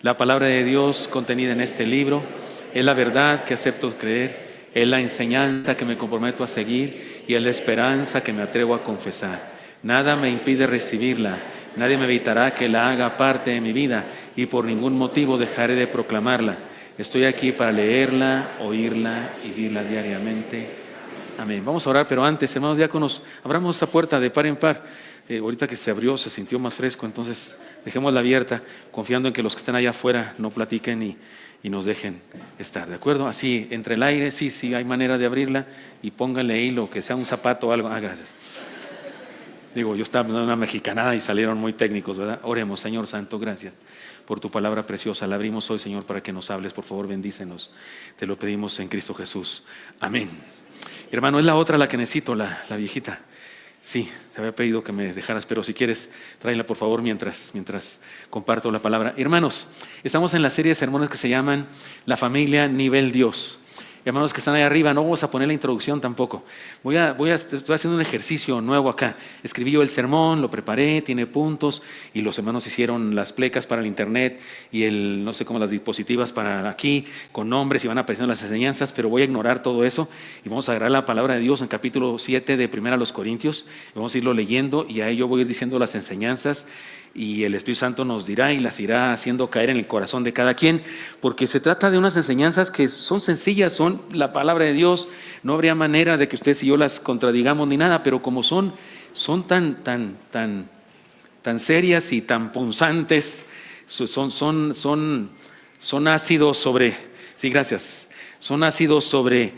La palabra de Dios contenida en este libro es la verdad que acepto creer, es la enseñanza que me comprometo a seguir y es la esperanza que me atrevo a confesar. Nada me impide recibirla, nadie me evitará que la haga parte de mi vida y por ningún motivo dejaré de proclamarla. Estoy aquí para leerla, oírla y vivirla diariamente. Amén. Vamos a orar, pero antes, hermanos diáconos, abramos esa puerta de par en par. Ahorita que se abrió, se sintió más fresco, entonces dejémosla abierta, confiando en que los que estén allá afuera no platiquen y nos dejen estar, ¿de acuerdo? Así, entre el aire, sí, hay manera de abrirla y pónganle ahí lo que sea, un zapato o algo. Gracias. Digo, yo estaba dando una mexicanada y salieron muy técnicos, ¿verdad? Oremos. Señor Santo, gracias por tu palabra preciosa. La abrimos hoy, Señor, para que nos hables. Por favor, bendícenos. Te lo pedimos en Cristo Jesús. Amén. Hermano, es la otra la que necesito, la viejita. Sí, te había pedido que me dejaras, pero si quieres, tráela por favor mientras comparto la palabra. Hermanos, estamos en la serie de sermones que se llaman La Familia Nivel Dios. Hermanos que están ahí arriba, no vamos a poner la introducción tampoco. Estoy haciendo un ejercicio nuevo acá. Escribí yo el sermón, lo preparé, tiene puntos y los hermanos hicieron las plecas para el internet y no sé cómo las dispositivas para aquí, con nombres y van apareciendo las enseñanzas, pero voy a ignorar todo eso y vamos a agarrar la palabra de Dios en capítulo 7 de 1 Corintios. Vamos a irlo leyendo y ahí yo voy a ir diciendo las enseñanzas y el Espíritu Santo nos dirá y las irá haciendo caer en el corazón de cada quien, porque se trata de unas enseñanzas que son sencillas, son la palabra de Dios. No habría manera de que ustedes y yo las contradigamos ni nada, pero como son tan serias y tan punzantes, son ácidos sobre, sí, gracias, son ácidos sobre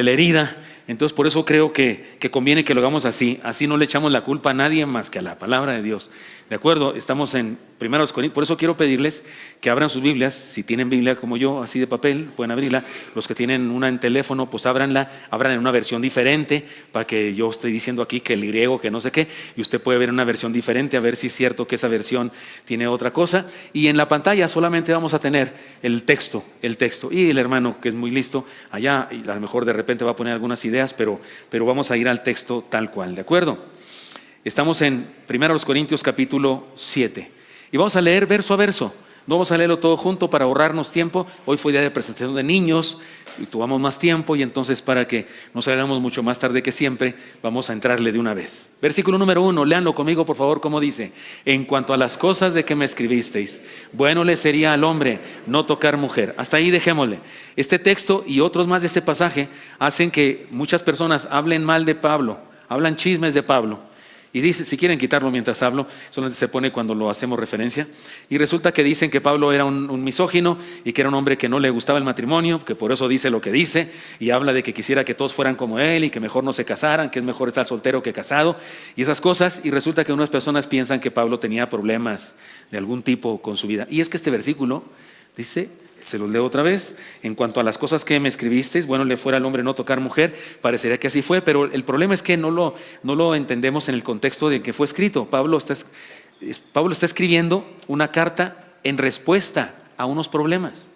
la herida. Entonces por eso creo que conviene que lo hagamos así no le echamos la culpa a nadie más que a la palabra de Dios. ¿De acuerdo? Estamos en 1 Corintios, por eso quiero pedirles que abran sus Biblias. Si tienen Biblia como yo, así de papel, pueden abrirla. Los que tienen una en teléfono, pues abran en una versión diferente, para que yo estoy diciendo aquí que el griego, que no sé qué, y usted puede ver una versión diferente, a ver si es cierto que esa versión tiene otra cosa. Y en la pantalla solamente vamos a tener el texto, y el hermano que es muy listo allá, y a lo mejor de repente va a poner algunas ideas, pero vamos a ir al texto tal cual, ¿de acuerdo? Estamos en 1 Corintios capítulo 7 y vamos a leer verso a verso. No vamos a leerlo todo junto para ahorrarnos tiempo. Hoy fue día de presentación de niños y tomamos más tiempo, y entonces para que nos hagamos mucho más tarde que siempre, vamos a entrarle de una vez. Versículo número 1, léanlo conmigo por favor, como dice: en cuanto a las cosas de que me escribisteis, bueno le sería al hombre no tocar mujer. Hasta ahí dejémosle. Este texto y otros más de este pasaje hacen que muchas personas hablen mal de Pablo, hablan chismes de Pablo. Y dice, si quieren quitarlo mientras hablo, solamente se pone cuando lo hacemos referencia. Y resulta que dicen que Pablo era un misógino y que era un hombre que no le gustaba el matrimonio, que por eso dice lo que dice, y habla de que quisiera que todos fueran como él y que mejor no se casaran, que es mejor estar soltero que casado y esas cosas. Y resulta que unas personas piensan que Pablo tenía problemas de algún tipo con su vida. Y es que este versículo dice, se los leo otra vez: en cuanto a las cosas que me escribisteis, bueno le fuera al hombre no tocar mujer. Parecería que así fue, pero el problema es que no lo entendemos en el contexto de que fue escrito. Pablo está escribiendo una carta en respuesta a unos problemas.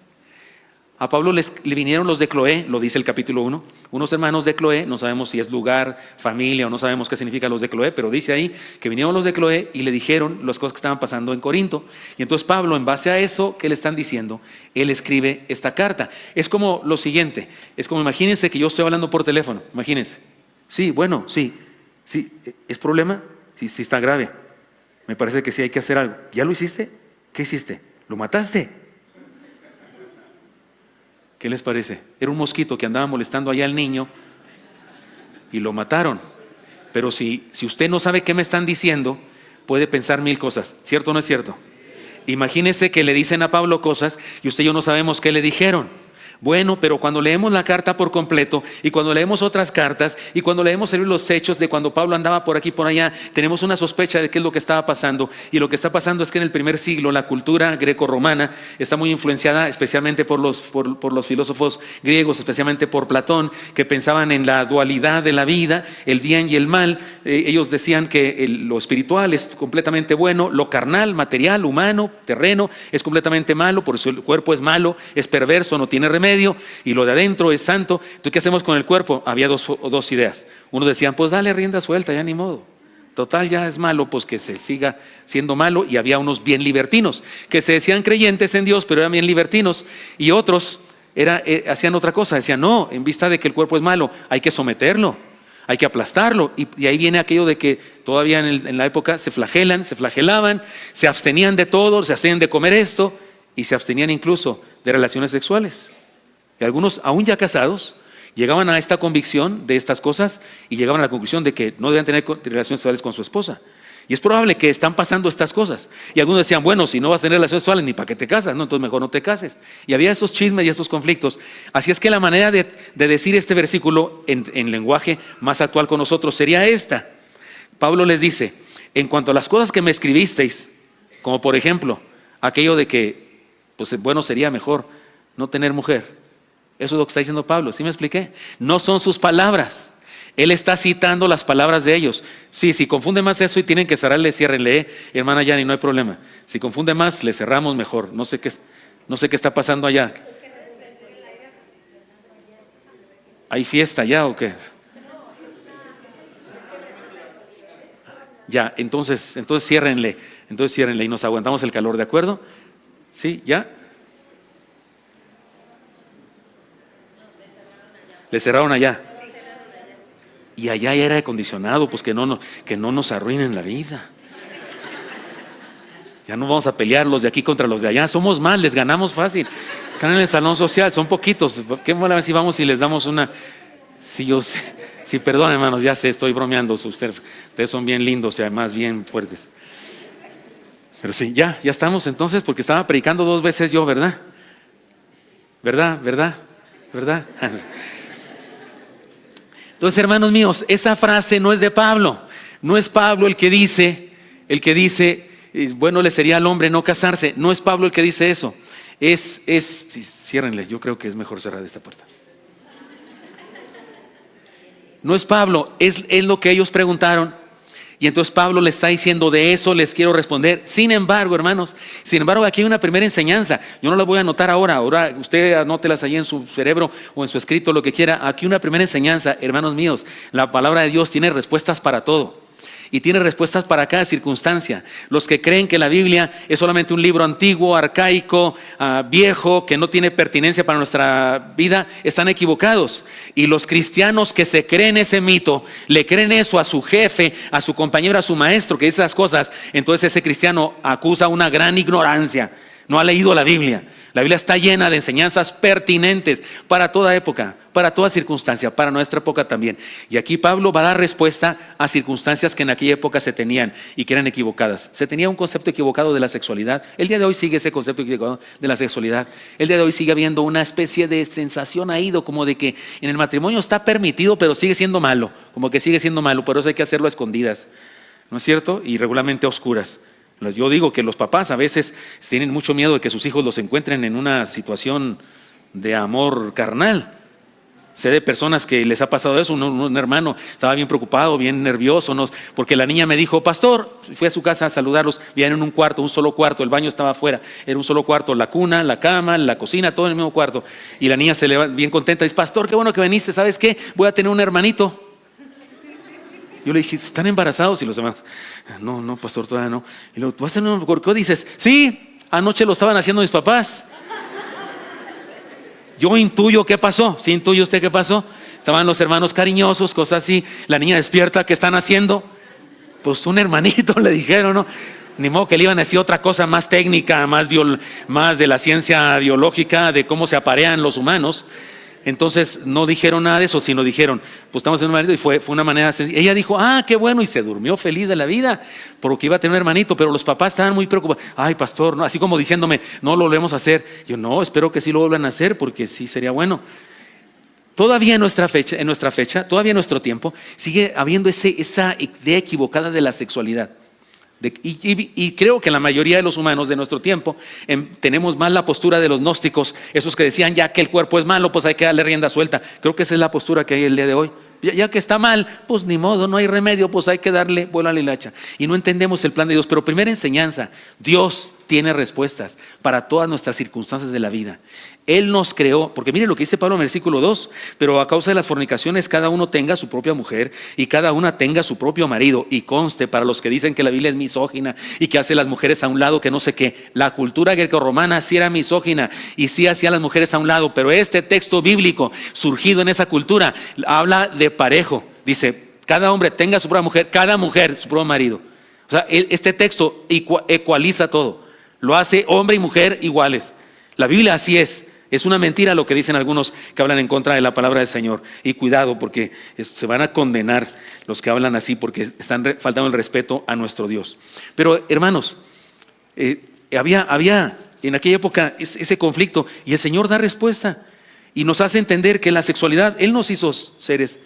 A Pablo le vinieron los de Cloé, lo dice el capítulo 1, unos hermanos de Cloé, no sabemos si es lugar, familia o no sabemos qué significa los de Cloé, pero dice ahí que vinieron los de Cloé y le dijeron las cosas que estaban pasando en Corinto. Y entonces Pablo, en base a eso que le están diciendo, él escribe esta carta. Es como lo siguiente, es como, imagínense que yo estoy hablando por teléfono, imagínense. Sí, ¿es problema? Sí, está grave. Me parece que sí hay que hacer algo. ¿Ya lo hiciste? ¿Qué hiciste? ¿Lo mataste? ¿Qué les parece? Era un mosquito que andaba molestando allá al niño y lo mataron. Pero si usted no sabe qué me están diciendo, puede pensar mil cosas. ¿Cierto o no es cierto? Imagínese que le dicen a Pablo cosas y usted y yo no sabemos qué le dijeron. Bueno, pero cuando leemos la carta por completo y cuando leemos otras cartas y cuando leemos los hechos de cuando Pablo andaba por aquí por allá, tenemos una sospecha de qué es lo que estaba pasando. Y lo que está pasando es que en el primer siglo la cultura greco-romana está muy influenciada especialmente por los filósofos griegos, especialmente por Platón, que pensaban en la dualidad de la vida, el bien y el mal. Ellos decían que lo espiritual es completamente bueno, lo carnal, material, humano, terreno es completamente malo, por eso el cuerpo es malo, es perverso, no tiene remedio, y lo de adentro es santo. Entonces, ¿qué hacemos con el cuerpo? Había dos ideas. Uno decían, pues dale rienda suelta, ya ni modo. Total, ya es malo, pues que se siga siendo malo. Y había unos bien libertinos, que se decían creyentes en Dios, pero eran bien libertinos. Y otros hacían otra cosa, decían, no, en vista de que el cuerpo es malo, hay que someterlo, hay que aplastarlo. Y ahí viene aquello de que todavía en la época se flagelaban, se abstenían de todo, se abstenían de comer esto, y se abstenían incluso de relaciones sexuales. Y algunos, aún ya casados, llegaban a esta convicción de estas cosas y llegaban a la conclusión de que no debían tener relaciones sexuales con su esposa. Y es probable que están pasando estas cosas. Y algunos decían, bueno, si no vas a tener relaciones sexuales, ni para qué te casas, ¿no? Entonces mejor no te cases. Y había esos chismes y esos conflictos. Así es que la manera de decir este versículo en lenguaje más actual con nosotros sería esta. Pablo les dice, en cuanto a las cosas que me escribisteis, como por ejemplo, aquello de que, pues bueno, sería mejor no tener mujer. Eso es lo que está diciendo Pablo, ¿sí me expliqué? No son sus palabras. Él está citando las palabras de ellos. Sí, si confunde más eso y tienen que cerrarle, ciérrenle, hermana Yani, no hay problema. Si confunde más, le cerramos mejor. No sé qué está pasando allá. ¿Hay fiesta ya o qué? Ya, entonces ciérrenle y nos aguantamos el calor, ¿de acuerdo? ¿Sí? ¿Ya? Le cerraron allá. Y allá ya era acondicionado, pues que no nos arruinen la vida. Ya no vamos a pelear los de aquí contra los de allá. Somos más, les ganamos fácil. Están en el salón social, son poquitos. ¿Qué mala si vamos y les damos una? Sí, yo sé. Sí, perdón, hermanos, ya sé, estoy bromeando. Ustedes son bien lindos y además bien fuertes. Pero sí, ya estamos entonces, porque estaba predicando 2 veces yo, ¿verdad? ¿Verdad? Entonces, hermanos míos, esa frase no es de Pablo. No es Pablo el que dice, bueno, le sería al hombre no casarse. No es Pablo el que dice eso. Sí, ciérrenle, yo creo que es mejor cerrar esta puerta. No es Pablo, es lo que ellos preguntaron. Y entonces Pablo le está diciendo, de eso les quiero responder. Sin embargo, hermanos, aquí hay una primera enseñanza. Yo no la voy a anotar ahora usted anótelas ahí en su cerebro o en su escrito, lo que quiera. Aquí una primera enseñanza, hermanos míos. La palabra de Dios tiene respuestas para todo. Y tiene respuestas para cada circunstancia. Los que creen que la Biblia es solamente un libro antiguo, arcaico, viejo, que no tiene pertinencia para nuestra vida, están equivocados. Y los cristianos que se creen ese mito, le creen eso a su jefe, a su compañero, a su maestro, que dice esas cosas, entonces ese cristiano acusa una gran ignorancia. No ha leído la Biblia. La Biblia está llena de enseñanzas pertinentes para toda época, para toda circunstancia, para nuestra época también. Y aquí Pablo va a dar respuesta a circunstancias que en aquella época se tenían y que eran equivocadas. Se tenía un concepto equivocado de la sexualidad. El día de hoy sigue ese concepto equivocado de la sexualidad. El día de hoy sigue habiendo una especie de sensación como de que en el matrimonio está permitido, pero sigue siendo malo. Como que sigue siendo malo, por eso hay que hacerlo a escondidas. ¿No es cierto? Y regularmente a oscuras. Yo digo que los papás a veces tienen mucho miedo de que sus hijos los encuentren en una situación de amor carnal. Sé de personas que les ha pasado eso. Un hermano estaba bien preocupado, bien nervioso, porque la niña me dijo, pastor, fui a su casa a saludarlos, vivían en un cuarto, un solo cuarto, el baño estaba afuera, era un solo cuarto, la cuna, la cama, la cocina, todo en el mismo cuarto. Y la niña se le va bien contenta, dice, pastor, qué bueno que viniste, ¿sabes qué? Voy a tener un hermanito. Yo le dije, ¿están embarazados? Y los demás, no, pastor, todavía no. Y luego, ¿tú vas a tener un corcó? Dices, sí, anoche lo estaban haciendo mis papás. Yo intuyo qué pasó. ¿Sí intuye usted qué pasó? Estaban los hermanos cariñosos, cosas así. La niña despierta, ¿qué están haciendo? Pues un hermanito, le dijeron, ¿no? Ni modo que le iban a decir otra cosa más técnica, más de la ciencia biológica, de cómo se aparean los humanos. Entonces no dijeron nada de eso, sino dijeron, pues estamos en un hermanito, y fue una manera sencilla. Ella dijo, qué bueno, y se durmió feliz de la vida porque iba a tener un hermanito, pero los papás estaban muy preocupados. Ay, pastor, no, así como diciéndome, no lo volvemos a hacer. Yo no, espero que sí lo vuelvan a hacer porque sí sería bueno. Todavía en nuestra fecha, todavía en nuestro tiempo, sigue habiendo esa idea equivocada de la sexualidad. Y creo que la mayoría de los humanos de nuestro tiempo tenemos más la postura de los gnósticos, esos que decían ya que el cuerpo es malo, pues hay que darle rienda suelta. Creo que esa es la postura que hay el día de hoy. Ya que está mal, pues ni modo, no hay remedio, pues hay que darle vuelo a la hilacha. Y no entendemos el plan de Dios. Pero primera enseñanza, Dios tiene respuestas para todas nuestras circunstancias de la vida. Él nos creó, porque mire lo que dice Pablo en el versículo 2, pero a causa de las fornicaciones cada uno tenga su propia mujer y cada una tenga su propio marido. Y conste, para los que dicen que la Biblia es misógina y que hace las mujeres a un lado, que no sé qué, la cultura grecorromana sí era misógina y sí hacía a las mujeres a un lado, pero este texto bíblico surgido en esa cultura habla de parejo. Dice, cada hombre tenga su propia mujer, cada mujer su propio marido. O sea, este texto ecualiza todo, lo hace hombre y mujer iguales. La Biblia así es. Es una mentira lo que dicen algunos que hablan en contra de la palabra del Señor. Y cuidado, porque se van a condenar los que hablan así, porque están faltando el respeto a nuestro Dios. Pero hermanos, había en aquella época ese conflicto, y el Señor da respuesta y nos hace entender que la sexualidad, Él nos hizo seres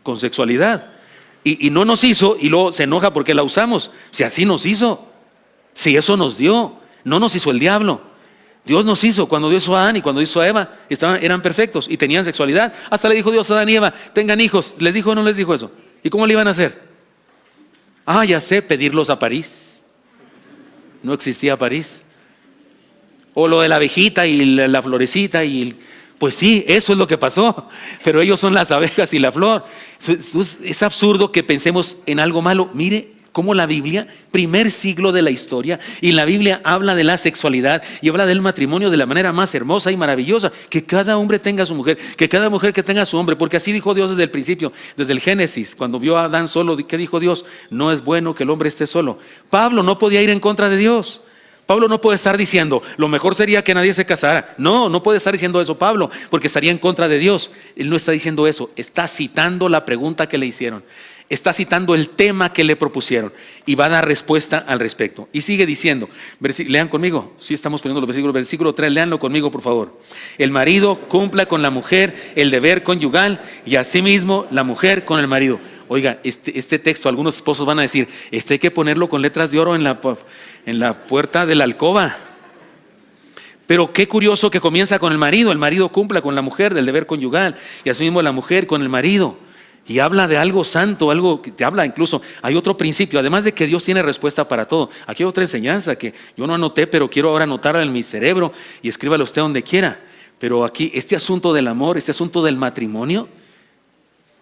con sexualidad, y no nos hizo y luego se enoja porque la usamos. Si así nos hizo, si eso nos dio, no nos hizo el diablo. Dios nos hizo, cuando Dios hizo a Adán y cuando hizo a Eva, eran perfectos y tenían sexualidad. Hasta le dijo Dios a Adán y Eva, tengan hijos. ¿Les dijo o no les dijo eso? ¿Y cómo le iban a hacer? Ya sé, pedirlos a París. No existía París. O lo de la abejita y la florecita pues sí, eso es lo que pasó, pero ellos son las abejas y la flor. Es absurdo que pensemos en algo malo. Mire cómo la Biblia, primer siglo de la historia, y la Biblia habla de la sexualidad y habla del matrimonio de la manera más hermosa y maravillosa. Que cada hombre tenga a su mujer, que cada mujer que tenga a su hombre, porque así dijo Dios desde el principio, desde el Génesis, cuando vio a Adán solo. ¿Qué dijo Dios? No es bueno que el hombre esté solo. Pablo no podía ir en contra de Dios. Pablo no puede estar diciendo, lo mejor sería que nadie se casara. No puede estar diciendo eso Pablo, porque estaría en contra de Dios. Él no está diciendo eso, está citando la pregunta que le hicieron. Está citando el tema que le propusieron y va a dar respuesta al respecto. Y sigue diciendo, lean conmigo, sí estamos poniendo los versículos, versículo 3, leanlo conmigo por favor. El marido cumpla con la mujer el deber conyugal y asimismo la mujer con el marido. Oiga, este texto, algunos esposos van a decir, hay que ponerlo con letras de oro en la puerta de la alcoba. Pero qué curioso que comienza con el marido cumpla con la mujer del deber conyugal y asimismo la mujer con el marido. Y habla de algo santo, algo que te habla incluso, hay otro principio, además de que Dios tiene respuesta para todo. Aquí hay otra enseñanza que yo no anoté, pero quiero ahora anotarla en mi cerebro y escríbalo usted donde quiera. Pero aquí, este asunto del amor, este asunto del matrimonio,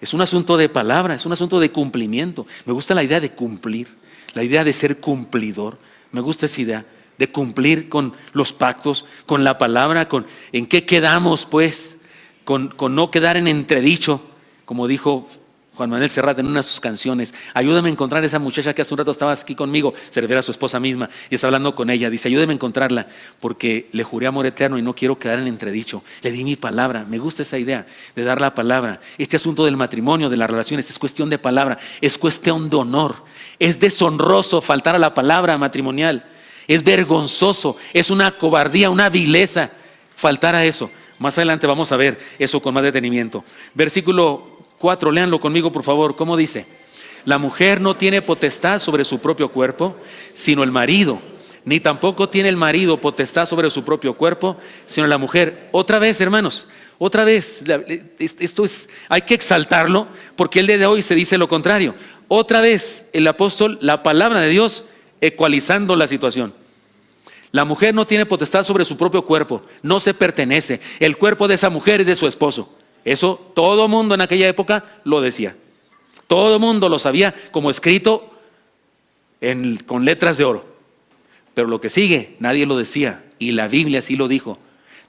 es un asunto de palabra, es un asunto de cumplimiento. Me gusta la idea de cumplir, la idea de ser cumplidor. Me gusta esa idea de cumplir con los pactos, con la palabra, en qué quedamos pues, con no quedar en entredicho. Como dijo Juan Manuel Serrat en una de sus canciones, ayúdame a encontrar a esa muchacha que hace un rato estaba aquí conmigo, se refiere a su esposa misma y está hablando con ella, dice, ayúdame a encontrarla porque le juré amor eterno y no quiero quedar en entredicho, le di mi palabra. Me gusta esa idea de dar la palabra. Este asunto del matrimonio, de las relaciones, es cuestión de palabra, es cuestión de honor. Es deshonroso faltar a la palabra matrimonial, es vergonzoso, es una cobardía, una vileza faltar a eso. Más adelante vamos a ver eso con más detenimiento. Versículo 4, léanlo conmigo por favor. ¿Cómo dice? La mujer no tiene potestad sobre su propio cuerpo, sino el marido. Ni tampoco tiene el marido potestad sobre su propio cuerpo, sino la mujer. Otra vez, hermanos, otra vez. Esto hay que exaltarlo, porque el día de hoy se dice lo contrario. Otra vez, el apóstol, la palabra de Dios, ecualizando la situación. La mujer no tiene potestad sobre su propio cuerpo, no se pertenece. El cuerpo de esa mujer es de su esposo. Eso todo mundo en aquella época lo decía. Todo mundo lo sabía como escrito con letras de oro. Pero lo que sigue, nadie lo decía y la Biblia sí lo dijo.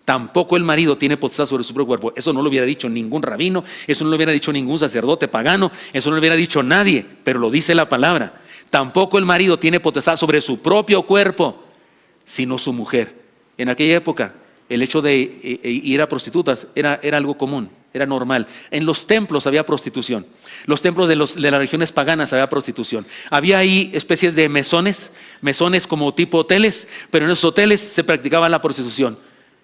Tampoco el marido tiene potestad sobre su propio cuerpo. Eso no lo hubiera dicho ningún rabino, eso no lo hubiera dicho ningún sacerdote pagano, eso no lo hubiera dicho nadie, pero lo dice la palabra. Tampoco el marido tiene potestad sobre su propio cuerpo, sino su mujer. En aquella época, el hecho de ir a prostitutas era algo común, era normal. En los templos había prostitución. Los templos de las regiones paganas había prostitución. Había ahí especies de mesones como tipo hoteles, pero en esos hoteles se practicaba la prostitución.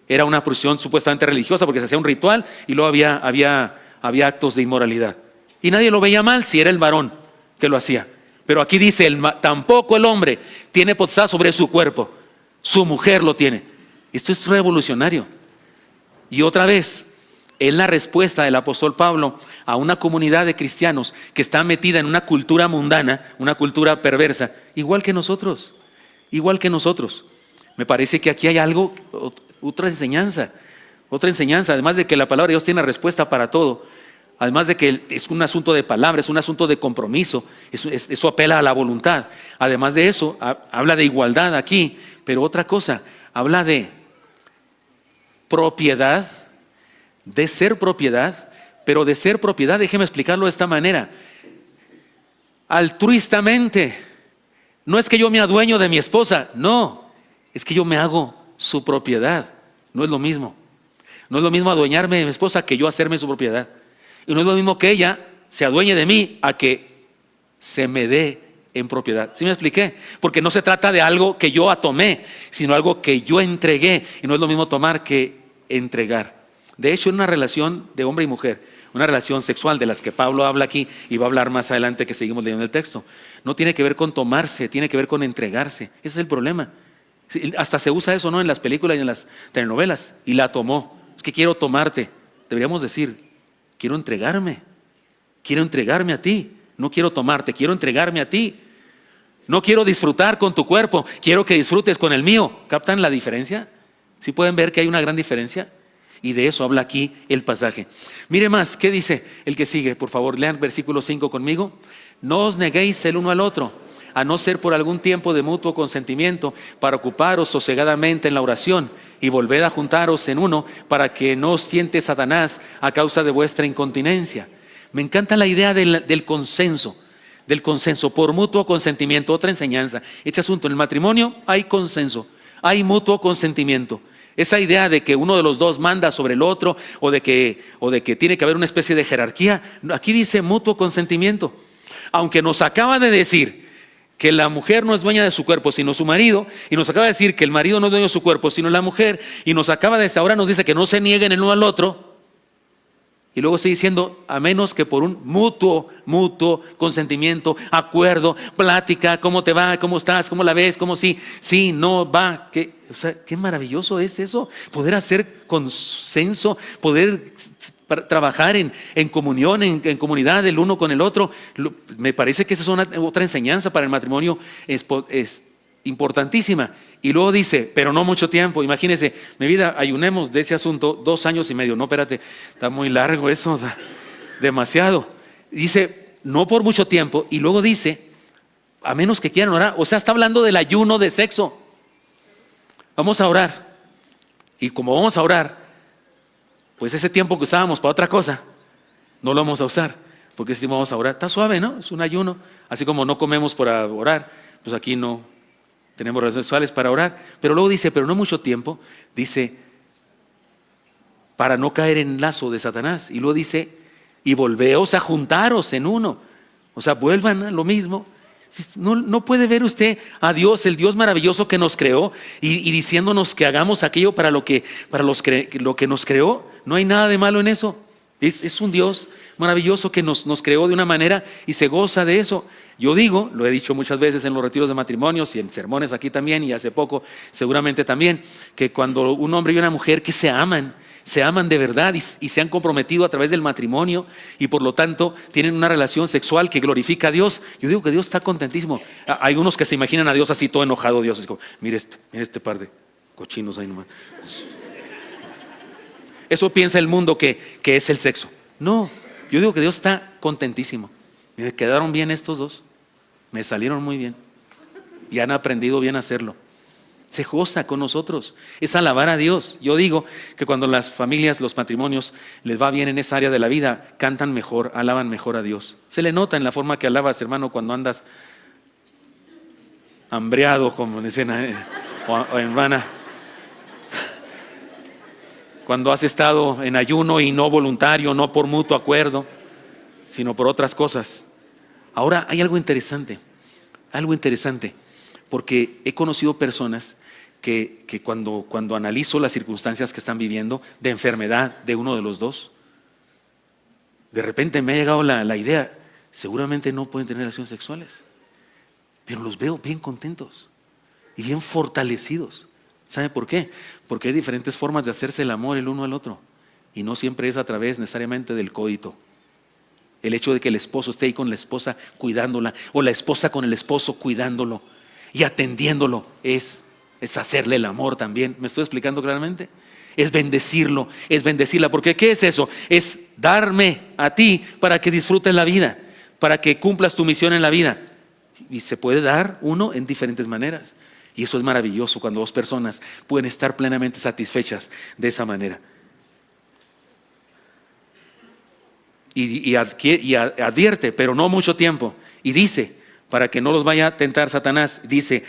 Era una prostitución supuestamente religiosa porque se hacía un ritual y luego había actos de inmoralidad. Y nadie lo veía mal si era el varón que lo hacía. Pero aquí dice, tampoco el hombre tiene potestad sobre su cuerpo. Su mujer lo tiene. Esto es revolucionario. Y otra vez, es la respuesta del apóstol Pablo a una comunidad de cristianos que está metida en una cultura mundana, una cultura perversa, igual que nosotros. Me parece que aquí hay algo, otra enseñanza, además de que la palabra de Dios tiene respuesta para todo, además de que es un asunto de palabra, es un asunto de compromiso, eso apela a la voluntad. Además de eso, habla de igualdad aquí, pero otra cosa, habla de propiedad, de ser propiedad, pero de ser propiedad, déjeme explicarlo de esta manera, altruistamente. No es que yo me adueño de mi esposa, no, es que yo me hago su propiedad. No es lo mismo. No es lo mismo adueñarme de mi esposa que yo hacerme su propiedad. Y no es lo mismo que ella se adueñe de mí a que se me dé en propiedad. ¿Sí me expliqué? Porque no se trata de algo que yo tomé, sino algo que yo entregué. Y no es lo mismo tomar que entregar. De hecho, en una relación de hombre y mujer, una relación sexual de las que Pablo habla aquí y va a hablar más adelante que seguimos leyendo el texto, no tiene que ver con tomarse, tiene que ver con entregarse. Ese es el problema. Hasta se usa eso, ¿no? En las películas y en las telenovelas. Y la tomó. Es que quiero tomarte. Deberíamos decir, quiero entregarme a ti. No quiero tomarte, quiero entregarme a ti. No quiero disfrutar con tu cuerpo, quiero que disfrutes con el mío. ¿Captan la diferencia? ¿Sí pueden ver que hay una gran diferencia? Y de eso habla aquí el pasaje. Mire más, ¿qué dice el que sigue? Por favor, lean versículo 5 conmigo. No os neguéis el uno al otro, a no ser por algún tiempo de mutuo consentimiento, para ocuparos sosegadamente en la oración, y volved a juntaros en uno, para que no os tiente Satanás a causa de vuestra incontinencia. Me encanta la idea del consenso, por mutuo consentimiento. Otra enseñanza, este asunto, en el matrimonio hay consenso, hay mutuo consentimiento. Esa idea de que uno de los dos manda sobre el otro o de que tiene que haber una especie de jerarquía, aquí dice mutuo consentimiento. Aunque nos acaba de decir que la mujer no es dueña de su cuerpo sino su marido, y nos acaba de decir que el marido no es dueño de su cuerpo sino la mujer, y nos acaba de decir, ahora nos dice que no se nieguen el uno al otro, y luego sigue diciendo, a menos que por un mutuo consentimiento, acuerdo, plática, ¿cómo te va? ¿Cómo estás? ¿Cómo la ves? ¿Cómo sí? Sí, no, va. O sea, qué maravilloso es eso, poder hacer consenso, poder trabajar en comunión, en comunidad el uno con el otro. Me parece que esa es otra enseñanza para el matrimonio, es importantísima. Y luego dice, pero no mucho tiempo. Imagínense, mi vida, ayunemos de ese asunto 2 años y medio. No, espérate, está muy largo eso, demasiado. Dice, no por mucho tiempo. Y luego dice, a menos que quieran orar. O sea, está hablando del ayuno de sexo. Vamos a orar. Y como vamos a orar, pues ese tiempo que usábamos para otra cosa, no lo vamos a usar. Porque ese tiempo vamos a orar. Está suave, ¿no? Es un ayuno. Así como no comemos para orar, pues aquí no tenemos relaciones sexuales para orar. Pero luego dice, pero no mucho tiempo, dice, para no caer en lazo de Satanás. Y luego dice, y volveos a juntaros en uno. O sea, vuelvan a lo mismo. No puede ver usted a Dios, el Dios maravilloso que nos creó, y diciéndonos que hagamos aquello para lo que nos creó. No hay nada de malo en eso. Es un Dios maravilloso que nos creó de una manera y se goza de eso. Yo digo, lo he dicho muchas veces en los retiros de matrimonios y en sermones aquí también, y hace poco seguramente también, que cuando un hombre y una mujer que se aman de verdad y se han comprometido a través del matrimonio, y por lo tanto tienen una relación sexual que glorifica a Dios, yo digo que Dios está contentísimo. Hay unos que se imaginan a Dios así todo enojado. Dios es como, mire este par de cochinos ahí nomás. Eso piensa el mundo que es el sexo. No, yo digo que Dios está contentísimo. Me quedaron bien estos dos, me salieron muy bien y han aprendido bien a hacerlo. Se goza con nosotros, es alabar a Dios. Yo digo que cuando las familias, los matrimonios les va bien en esa área de la vida, cantan mejor, alaban mejor a Dios. Se le nota en la forma que alabas, hermano, cuando andas hambreado, como dicen, o en vana. Cuando has estado en ayuno y no voluntario, no por mutuo acuerdo, sino por otras cosas. Ahora hay algo interesante, porque he conocido personas que cuando analizo las circunstancias que están viviendo de enfermedad de uno de los dos, de repente me ha llegado la idea, seguramente no pueden tener relaciones sexuales, pero los veo bien contentos y bien fortalecidos. ¿Sabe por qué? Porque hay diferentes formas de hacerse el amor el uno al otro, y no siempre es a través necesariamente del coito. El hecho de que el esposo esté ahí con la esposa cuidándola, o la esposa con el esposo cuidándolo y atendiéndolo, es es hacerle el amor también. ¿Me estoy explicando claramente? Es bendecirlo, es bendecirla. Porque ¿qué es eso? Es darme a ti para que disfrutes la vida, para que cumplas tu misión en la vida. Y se puede dar uno en diferentes maneras. Y eso es maravilloso cuando dos personas pueden estar plenamente satisfechas de esa manera. Y advierte, pero no mucho tiempo. Y dice, para que no los vaya a tentar Satanás, dice,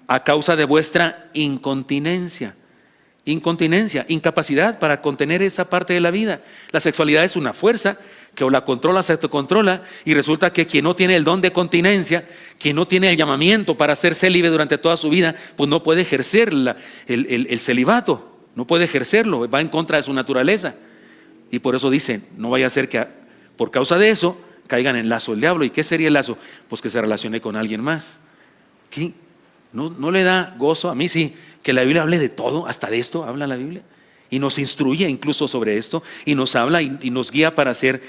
a causa de vuestra incontinencia, incapacidad para contener esa parte de la vida. La sexualidad es una fuerza que o la controla, se autocontrola, y resulta que quien no tiene el don de continencia, quien no tiene el llamamiento para ser célibe durante toda su vida, pues no puede ejercer el celibato, no puede ejercerlo, va en contra de su naturaleza. Y por eso dicen, no vaya a ser que por causa de eso caigan en lazo del diablo. ¿Y qué sería el lazo? Pues que se relacione con alguien más. ¿Qué? ¿No le da gozo? A mí sí, que la Biblia hable de todo, hasta de esto habla la Biblia. Y nos instruye incluso sobre esto, y nos habla y nos guía para ser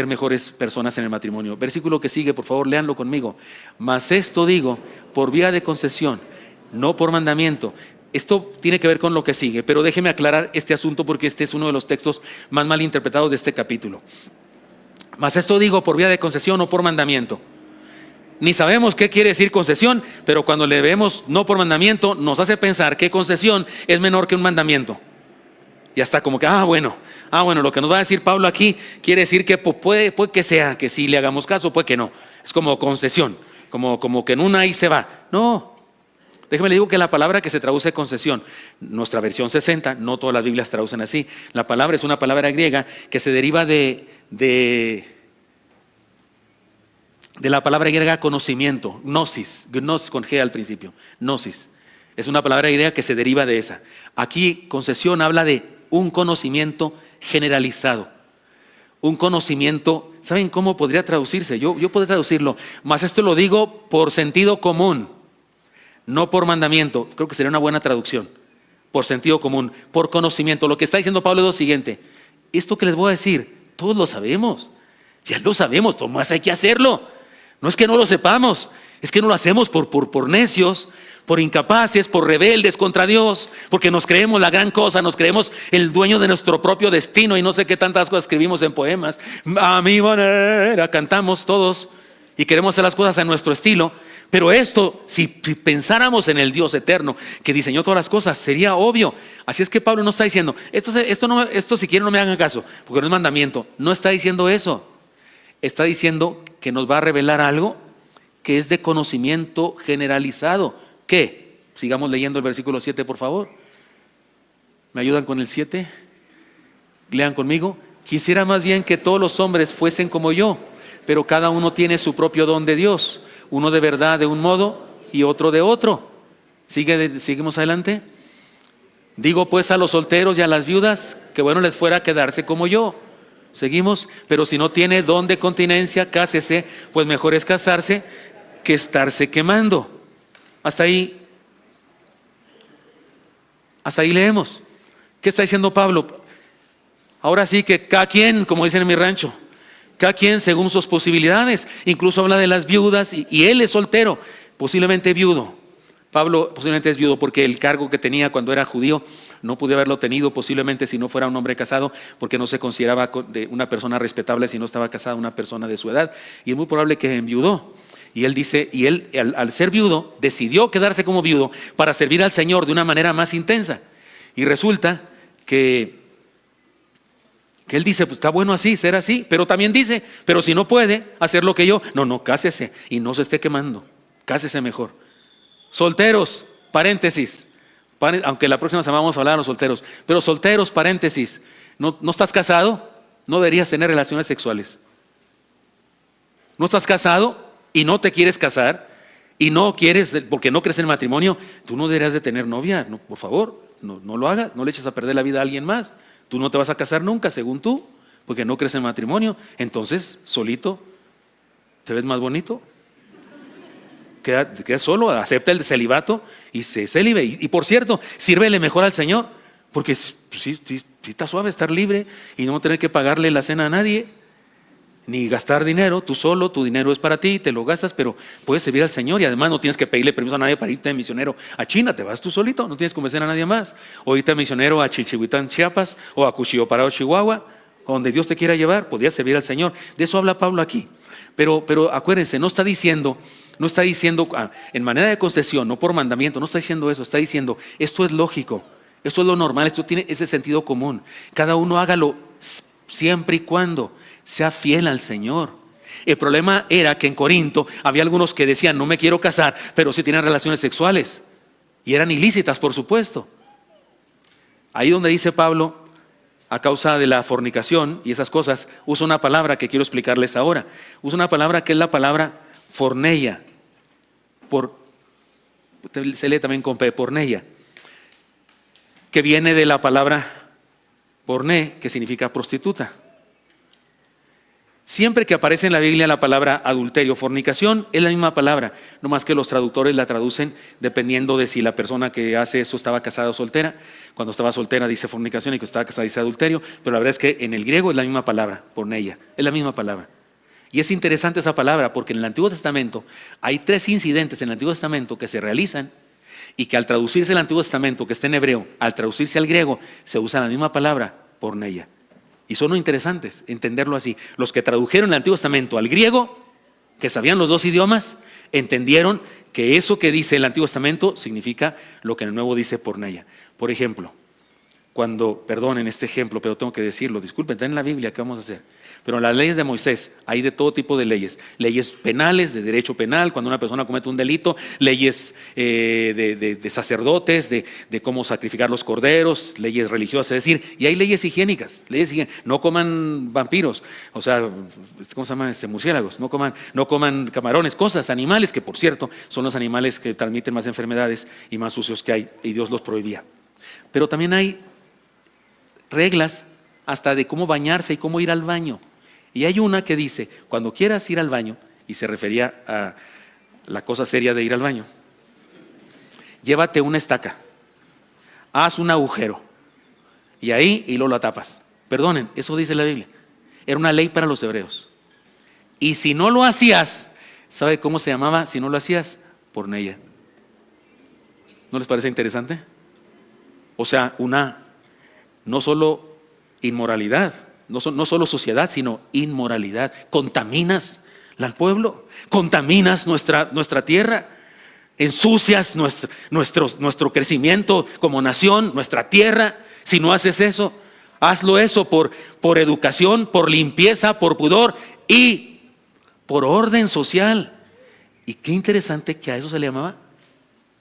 mejores personas en el matrimonio. Versículo que sigue, por favor, léanlo conmigo. Mas esto digo por vía de concesión, no por mandamiento. Esto tiene que ver con lo que sigue, pero déjeme aclarar este asunto porque este es uno de los textos más mal interpretados de este capítulo. Mas esto digo por vía de concesión, no por mandamiento. Ni sabemos qué quiere decir concesión, pero cuando le vemos no por mandamiento, nos hace pensar que concesión es menor que un mandamiento. Y hasta como que, bueno, lo que nos va a decir Pablo aquí quiere decir que puede que sea, que sí le hagamos caso, puede que no. Es como concesión, como que en una ahí se va. No, déjeme le digo que la palabra que se traduce concesión, nuestra versión 60, no todas las Biblias traducen así. La palabra es una palabra griega que se deriva de la palabra griega conocimiento, gnosis con G al principio, gnosis. Es una palabra griega que se deriva de esa. Aquí concesión habla de un conocimiento generalizado. Un conocimiento, ¿saben cómo podría traducirse? Yo podría traducirlo, mas esto lo digo por sentido común, no por mandamiento. Creo que sería una buena traducción. Por sentido común, por conocimiento. Lo que está diciendo Pablo es lo siguiente: esto que les voy a decir, todos lo sabemos. Ya lo sabemos, Tomás, hay que hacerlo. No es que no lo sepamos, es que no lo hacemos por necios, por incapaces, por rebeldes contra Dios, porque nos creemos la gran cosa, nos creemos el dueño de nuestro propio destino y no sé qué tantas cosas escribimos en poemas. A mi manera cantamos todos y queremos hacer las cosas a nuestro estilo. Pero esto, si pensáramos en el Dios eterno que diseñó todas las cosas, sería obvio. Así es que Pablo no está diciendo, esto si quieren no me hagan caso, porque no es mandamiento. No está diciendo eso. Está diciendo que nos va a revelar algo que es de conocimiento generalizado. ¿Qué? Sigamos leyendo el versículo 7, por favor. ¿Me ayudan con el 7? Lean conmigo. Quisiera más bien que todos los hombres fuesen como yo, pero cada uno tiene su propio don de Dios. Uno de verdad de un modo y otro de otro. Seguimos adelante. Digo pues a los solteros y a las viudas que bueno les fuera quedarse como yo. Seguimos. Pero si no tiene don de continencia, cásese, pues mejor es casarse que estarse quemando. Hasta ahí leemos. ¿Qué está diciendo Pablo? Ahora sí que cada quien, como dicen en mi rancho, cada quien según sus posibilidades. Incluso habla de las viudas y él es soltero, posiblemente viudo. Pablo posiblemente es viudo porque el cargo que tenía cuando era judío no pudo haberlo tenido posiblemente si no fuera un hombre casado, porque no se consideraba de una persona respetable si no estaba casada una persona de su edad, y es muy probable que enviudó. Y él dice, al ser viudo decidió quedarse como viudo para servir al Señor de una manera más intensa. Y resulta que él dice, pues está bueno así, ser así, pero también dice, pero si no puede hacer lo que yo, no, cásese y no se esté quemando, cásese mejor. Solteros, paréntesis, aunque la próxima semana vamos a hablar de los solteros, pero solteros, paréntesis, ¿no estás casado? No deberías tener relaciones sexuales. ¿No estás casado y no te quieres casar y no quieres, porque no crees en el matrimonio? Tú no deberías de tener novia, no, por favor, no lo hagas, no le eches a perder la vida a alguien más. Tú no te vas a casar nunca, según tú, porque no crees en el matrimonio. Entonces, solito, ¿te ves más bonito? Queda solo, acepta el celibato y se célibe. Y por cierto, sírvele mejor al Señor, porque sí está suave estar libre y no tener que pagarle la cena a nadie. ni gastar dinero, tú solo, tu dinero es para ti, te lo gastas, pero puedes servir al Señor y además no tienes que pedirle permiso a nadie para irte de misionero a China, te vas tú solito, no tienes que convencer a nadie más, o irte de misionero a Chilchihuitán, Chiapas, o a Cuchillo Parado, Chihuahua, donde Dios te quiera llevar, podías servir al Señor. De eso habla Pablo aquí, pero acuérdense, no está diciendo en manera de concesión, no por mandamiento, no está diciendo eso, está diciendo, esto es lógico, esto es lo normal, esto tiene ese sentido común, cada uno hágalo siempre y cuando sea fiel al Señor. El problema era que en Corinto había algunos que decían, no me quiero casar, pero sí tienen relaciones sexuales y eran ilícitas, por supuesto. Ahí donde dice Pablo, a causa de la fornicación y esas cosas, usa una palabra que quiero explicarles ahora. Usa una palabra que es la palabra forneia, se lee también con P, porneia, que viene de la palabra porné, que significa prostituta. Siempre que aparece en la Biblia la palabra adulterio, fornicación, es la misma palabra, no más que los traductores la traducen dependiendo de si la persona que hace eso estaba casada o soltera. Cuando estaba soltera dice fornicación y cuando estaba casada dice adulterio, pero la verdad es que en el griego es la misma palabra, porneia, es la misma palabra. Y es interesante esa palabra porque en el Antiguo Testamento hay 3 incidentes en el Antiguo Testamento que se realizan y que al traducirse el Antiguo Testamento, que está en hebreo, al traducirse al griego, se usa la misma palabra, porneia. Y son interesantes entenderlo así. Los que tradujeron el Antiguo Testamento al griego, que sabían los 2 idiomas, entendieron que eso que dice el Antiguo Testamento significa lo que en el Nuevo dice porneia. Por ejemplo, perdonen este ejemplo, pero tengo que decirlo, disculpen, está en la Biblia, ¿qué vamos a hacer? Pero en las leyes de Moisés hay de todo tipo de leyes. Leyes penales, de derecho penal, cuando una persona comete un delito, leyes de sacerdotes, de cómo sacrificar los corderos, leyes religiosas, es decir, y hay leyes higiénicas, no coman vampiros, o sea, ¿cómo se llama? Murciélagos, no coman camarones, cosas, animales, que por cierto son los animales que transmiten más enfermedades y más sucios que hay, y Dios los prohibía. Pero también hay reglas hasta de cómo bañarse y cómo ir al baño. Y hay una que dice, cuando quieras ir al baño, y se refería a la cosa seria de ir al baño, llévate una estaca, haz un agujero, y ahí luego la tapas. Perdonen, eso dice la Biblia. Era una ley para los hebreos. Y si no lo hacías, ¿sabe cómo se llamaba? Si no lo hacías, porneia. ¿No les parece interesante? O sea, no solo inmoralidad, no solo suciedad, sino inmoralidad. Contaminas al pueblo, contaminas nuestra tierra, ensucias nuestro crecimiento como nación, nuestra tierra. Si no haces eso, hazlo eso por educación, por limpieza, por pudor y por orden social. Y qué interesante que a eso se le llamaba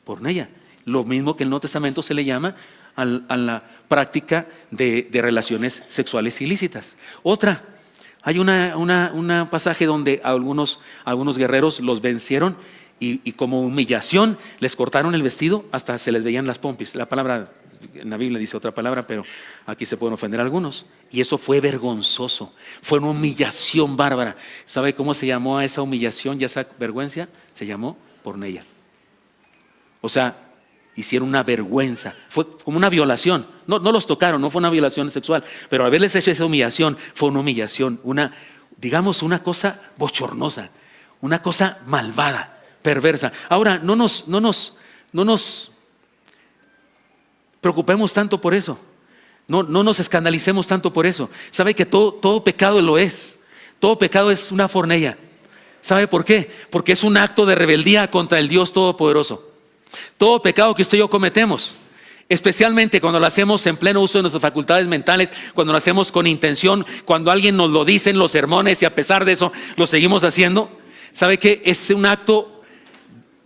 porneia. Lo mismo que en el Nuevo Testamento se le llama a la práctica de relaciones sexuales ilícitas. Otra, hay un pasaje donde algunos guerreros los vencieron y como humillación les cortaron el vestido hasta se les veían las pompis. La palabra en la Biblia dice otra palabra, pero aquí se pueden ofender algunos. Y eso fue vergonzoso, fue una humillación bárbara. ¿Sabe cómo se llamó a esa humillación y a esa vergüenza? Se llamó porneia. O sea, hicieron una vergüenza, fue como una violación. No los tocaron, no fue una violación sexual, pero haberles hecho esa humillación fue una humillación, digamos una cosa bochornosa, una cosa malvada, perversa. Ahora, no nos preocupemos tanto por eso, no nos escandalicemos tanto por eso. ¿Sabe que todo pecado lo es? Todo pecado es una forneia. ¿Sabe por qué? Porque es un acto de rebeldía contra el Dios Todopoderoso. Todo pecado que usted y yo cometemos, especialmente cuando lo hacemos en pleno uso de nuestras facultades mentales, cuando lo hacemos con intención, cuando alguien nos lo dice en los sermones y a pesar de eso lo seguimos haciendo, ¿sabe qué? Es un acto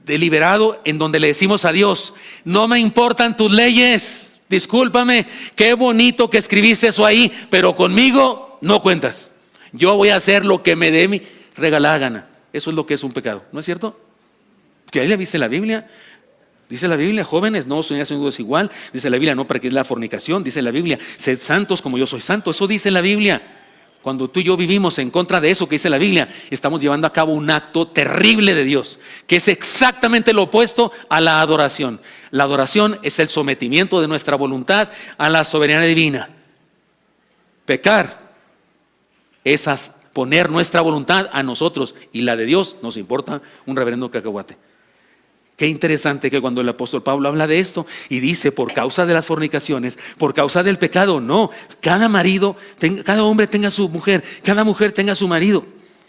deliberado en donde le decimos a Dios, no me importan tus leyes, discúlpame, qué bonito que escribiste eso ahí, pero conmigo no cuentas. Yo voy a hacer lo que me dé mi regalada gana. Eso es lo que es un pecado, ¿no es cierto? Que ahí le dice la Biblia. Dice la Biblia, jóvenes, no os unáis desigual. Dice la Biblia, no practiquéis la fornicación. Dice la Biblia, sed santos como yo soy santo. Eso dice la Biblia. Cuando tú y yo vivimos en contra de eso que dice la Biblia, estamos llevando a cabo un acto terrible de Dios, que es exactamente lo opuesto a la adoración. La adoración es el sometimiento de nuestra voluntad a la soberanía divina. Pecar es poner nuestra voluntad a nosotros y la de Dios nos importa un reverendo cacahuate. Qué interesante que cuando el apóstol Pablo habla de esto y dice por causa de las fornicaciones, por causa del pecado, no, cada marido, cada hombre tenga su mujer, cada mujer tenga su marido.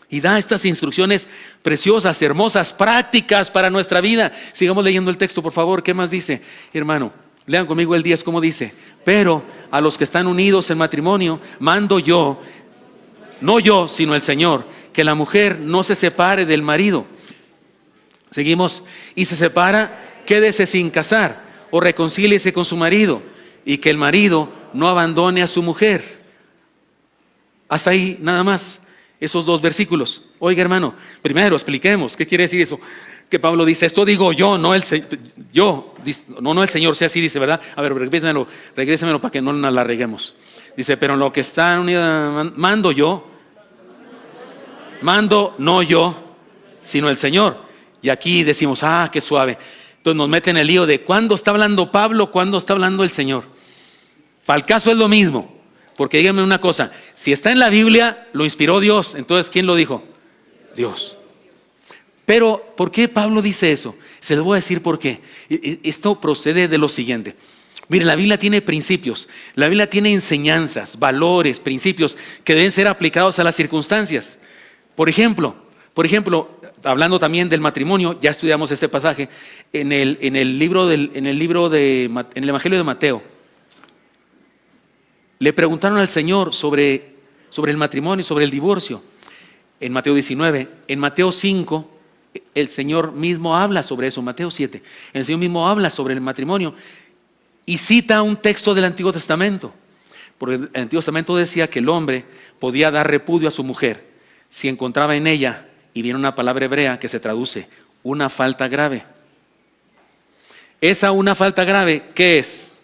Y da estas instrucciones preciosas, hermosas, prácticas para nuestra vida. Sigamos leyendo el texto, por favor. ¿Qué más dice, hermano? Lean conmigo el 10, ¿cómo dice? Pero a los que están unidos en matrimonio, mando yo, no yo, sino el Señor, que la mujer no se separe del marido. Seguimos. Y se separa, quédese sin casar o reconcíliese con su marido, y que el marido no abandone a su mujer. Hasta ahí nada más, esos 2 versículos. Oiga, hermano, primero expliquemos qué quiere decir eso. Que Pablo dice, esto digo yo, no el Señor, sea así, dice, ¿verdad? A ver, regrésemelo para que no la reguemos. Dice, pero en lo que están unidos, mando no yo, sino el Señor. Y aquí decimos, qué suave. Entonces nos meten en el lío de cuándo está hablando Pablo, cuándo está hablando el Señor. Para el caso es lo mismo, porque díganme una cosa, si está en la Biblia, lo inspiró Dios, entonces ¿quién lo dijo? Dios. Pero, ¿por qué Pablo dice eso? Se lo voy a decir por qué. Esto procede de lo siguiente. Mire, la Biblia tiene principios, la Biblia tiene enseñanzas, valores, principios que deben ser aplicados a las circunstancias. Por ejemplo, hablando también del matrimonio, ya estudiamos este pasaje en el Evangelio de Mateo. Le preguntaron al Señor sobre el matrimonio, sobre el divorcio. En Mateo 19, en Mateo 5, el Señor mismo habla sobre eso. Mateo 7, el Señor mismo habla sobre el matrimonio y cita un texto del Antiguo Testamento. Porque el Antiguo Testamento decía que el hombre podía dar repudio a su mujer si encontraba en ella, y viene una palabra hebrea que se traduce, una falta grave. Esa una falta grave, ¿qué es?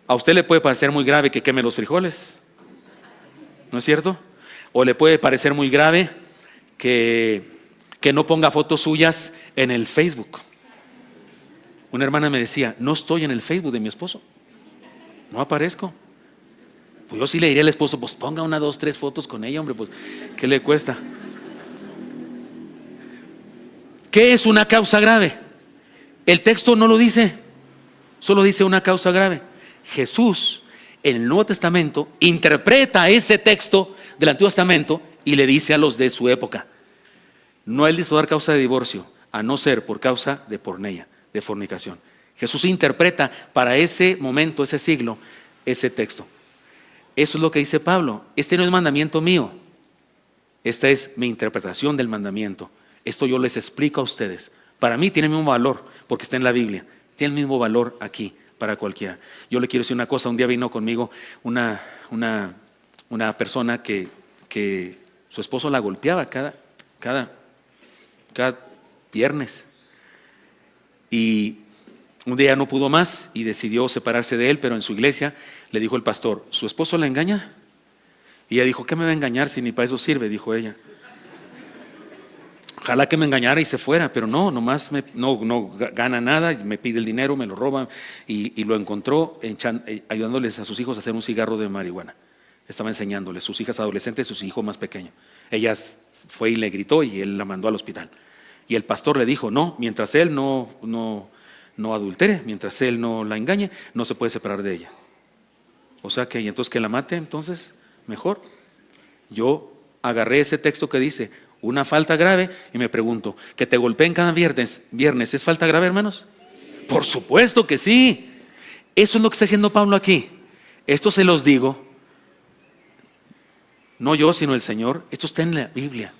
A usted le puede parecer muy grave que queme los frijoles, ¿no es cierto? O le puede parecer muy grave que no ponga fotos suyas en el Facebook. Una hermana me decía, no estoy en el Facebook de mi esposo, no aparezco. Pues yo sí le diría al esposo, pues ponga 1, 2, 3 fotos con ella, hombre, pues ¿qué le cuesta? ¿Qué es una causa grave? El texto no lo dice, solo dice una causa grave. Jesús en el Nuevo Testamento interpreta ese texto del Antiguo Testamento y le dice a los de su época, no es lícito dar causa de divorcio, a no ser por causa de porneia, de fornicación. Jesús interpreta para ese momento, ese siglo, ese texto. Eso es lo que dice Pablo. Este no es mandamiento mío, esta es mi interpretación del mandamiento. Esto yo les explico a ustedes. Para mí tiene el mismo valor porque está en la Biblia. Tiene el mismo valor aquí para cualquiera. Yo le quiero decir una cosa. Un día vino conmigo una persona que su esposo la golpeaba cada viernes. Y un día no pudo más y decidió separarse de él, pero en su iglesia le dijo el pastor, ¿su esposo la engaña? Y ella dijo, ¿qué me va a engañar si ni para eso sirve? Dijo ella. Ojalá que me engañara y se fuera, pero no, nomás no gana nada, me pide el dinero, me lo roba y lo encontró ayudándoles a sus hijos a hacer un cigarro de marihuana. Estaba enseñándoles, sus hijas adolescentes, su hijo más pequeño. Ella fue y le gritó y él la mandó al hospital. Y el pastor le dijo, no, mientras él no adultere, mientras él no la engañe, no se puede separar de ella. O sea que, y entonces que la mate, entonces, mejor. Yo agarré ese texto que dice, una falta grave, y me pregunto, ¿que te golpeen cada viernes es falta grave, hermanos? Por supuesto que sí. Eso es lo que está haciendo Pablo aquí. Esto se los digo, no yo, sino el Señor. Esto está en la Biblia.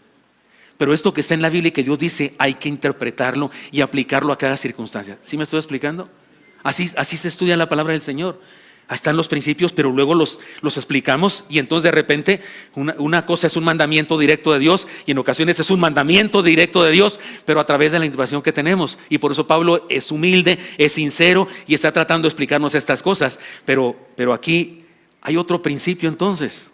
Pero esto que está en la Biblia y que Dios dice, hay que interpretarlo y aplicarlo a cada circunstancia. ¿Sí me estoy explicando? Así se estudia la palabra del Señor. Ahí están los principios, pero luego los explicamos y entonces de repente una cosa es un mandamiento directo de Dios y en ocasiones es un mandamiento directo de Dios, pero a través de la interpretación que tenemos. Y por eso Pablo es humilde, es sincero y está tratando de explicarnos estas cosas. Pero aquí hay otro principio entonces.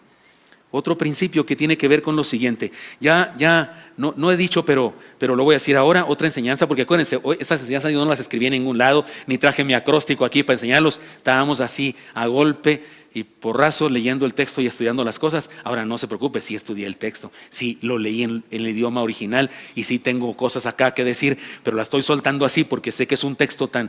Otro principio que tiene que ver con lo siguiente. Ya no he dicho, pero lo voy a decir ahora, otra enseñanza, porque acuérdense, estas enseñanzas yo no las escribí en ningún lado, ni traje mi acróstico aquí para enseñarlos. Estábamos así a golpe y porrazo leyendo el texto y estudiando las cosas. Ahora no se preocupe, sí estudié el texto, sí lo leí en el idioma original y sí tengo cosas acá que decir, pero la estoy soltando así porque sé que es un texto tan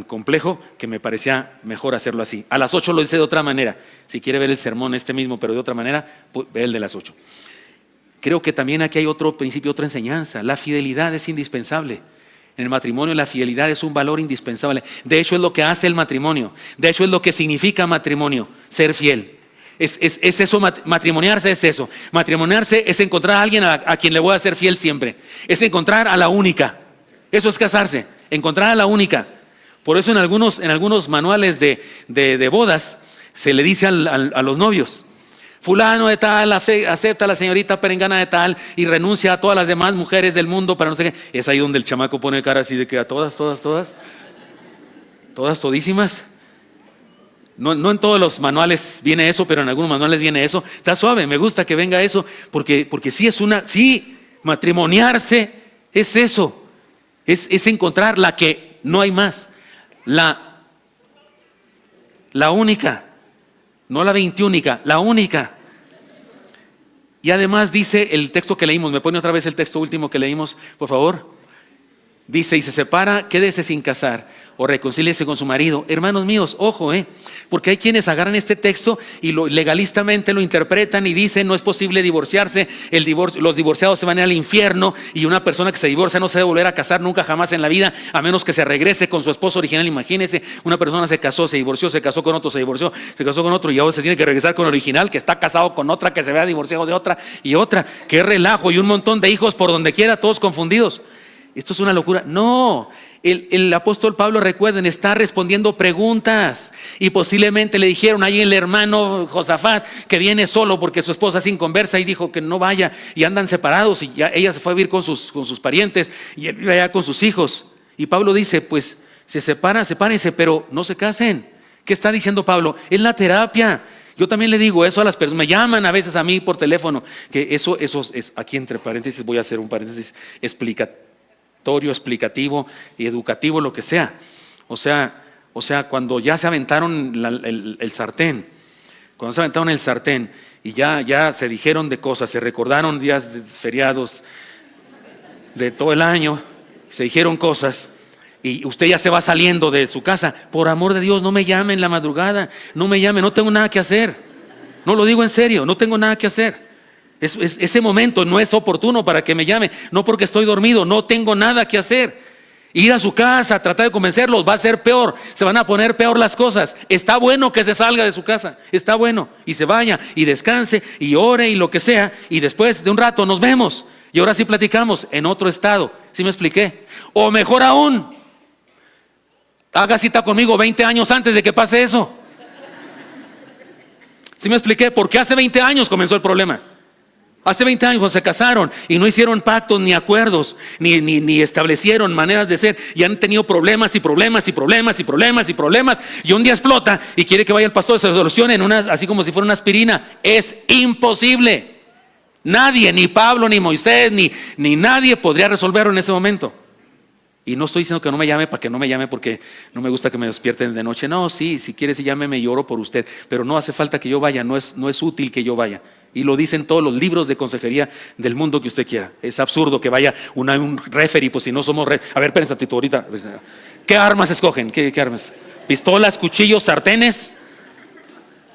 complejo que me parecía mejor hacerlo así. A las 8 lo hice de otra manera. Si quiere ver el sermón mismo, pero de otra manera, pues, ve el de las 8. Creo que también aquí hay otro principio, otra enseñanza. La fidelidad es indispensable. En el matrimonio la fidelidad es un valor indispensable. De hecho es lo que hace el matrimonio. De hecho es lo que significa matrimonio, ser fiel. Es eso, matrimoniarse es eso. Matrimoniarse es encontrar a alguien a quien le voy a ser fiel siempre. Es encontrar a la única. Eso es casarse, encontrar a la única. Por eso en algunos manuales de bodas se le dice a los novios: fulano de tal acepta a la señorita perengana de tal y renuncia a todas las demás mujeres del mundo para no sé qué. Es ahí donde el chamaco pone cara así de que a todas, todísimas. No en todos los manuales viene eso, pero en algunos manuales viene eso. Está suave, me gusta que venga eso, porque sí, matrimoniarse es eso. Es encontrar la que no hay más. La única. No la 21, la única. Y además dice el texto que leímos, me pone otra vez el texto último que leímos, por favor. Dice: y se separa, quédese sin casar o reconcíliese con su marido. Hermanos míos, ojo, porque hay quienes agarran este texto y legalistamente lo interpretan y dicen: no es posible divorciarse, los divorciados se van al infierno y una persona que se divorcia no se debe volver a casar nunca jamás en la vida, a menos que se regrese con su esposo original. Imagínense, una persona se casó, se divorció, se casó con otro, se divorció, se casó con otro y ahora se tiene que regresar con el original que está casado con otra que se vea divorciado de otra y otra. Qué relajo, y un montón de hijos por donde quiera, todos confundidos. Esto es una locura. No, el apóstol Pablo, recuerden, está respondiendo preguntas y posiblemente le dijeron ahí el hermano Josafat que viene solo porque su esposa es inconversa y dijo que no vaya, y andan separados y ya ella se fue a vivir con sus parientes y él vive allá con sus hijos. Y Pablo dice: pues se sepárense, pero no se casen. ¿Qué está diciendo Pablo? Es la terapia. Yo también le digo eso a las personas, me llaman a veces a mí por teléfono, que eso es, aquí entre paréntesis voy a hacer un paréntesis explicativo y educativo, lo que sea. O sea, cuando ya se aventaron el sartén, y ya se dijeron de cosas, se recordaron días de feriados de todo el año, se dijeron cosas y usted ya se va saliendo de su casa. Por amor de Dios, no me llame en la madrugada, no me llame, no tengo nada que hacer. No lo digo en serio, no tengo nada que hacer. Ese momento no es oportuno para que me llame, no porque estoy dormido, no tengo nada que hacer. Ir a su casa, tratar de convencerlos, va a ser peor, se van a poner peor las cosas. Está bueno que se salga de su casa, está bueno, y se vaya y descanse y ore y lo que sea, y después de un rato nos vemos y ahora sí platicamos en otro estado. ¿Sí me expliqué? O mejor aún, haga cita conmigo 20 años antes de que pase eso. ¿Sí me expliqué? Porque hace 20 años comenzó el problema. Hace 20 años se casaron y no hicieron pactos ni acuerdos, ni establecieron maneras de ser, y han tenido problemas y problemas y problemas y problemas y problemas, y un día explota y quiere que vaya el pastor y se solucione así como si fuera una aspirina. Es imposible. Nadie, ni Pablo, ni Moisés, ni nadie podría resolverlo en ese momento. Y no estoy diciendo que no me llame para que no me llame porque no me gusta que me despierten de noche. No, sí, si quiere sí llámeme y oro por usted, pero no hace falta que yo vaya, no es útil que yo vaya. Y lo dicen todos los libros de consejería del mundo que usted quiera. Es absurdo que vaya un referee, pues si no somos a ver, espérense tantito ahorita. ¿Qué armas escogen? ¿Qué armas? ¿Pistolas, cuchillos, sartenes?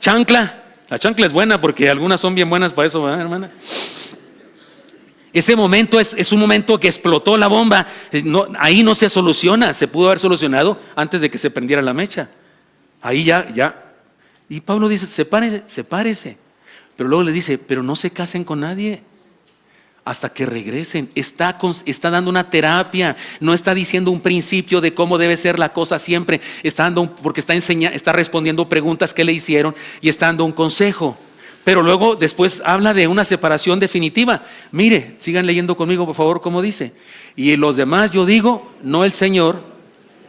¿Chancla? La chancla es buena porque algunas son bien buenas para eso, ¿verdad, hermanas? Ese momento es un momento que explotó la bomba. Ahí no se soluciona. Se pudo haber solucionado antes de que se prendiera la mecha. Ahí ya. Y Pablo dice: sepárese. Pero luego le dice: pero no se casen con nadie hasta que regresen. Está dando una terapia. No está diciendo un principio de cómo debe ser la cosa siempre. Porque está respondiendo preguntas que le hicieron y está dando un consejo. Pero luego después habla de una separación definitiva. Mire, sigan leyendo conmigo por favor cómo dice: y los demás yo digo, no el Señor,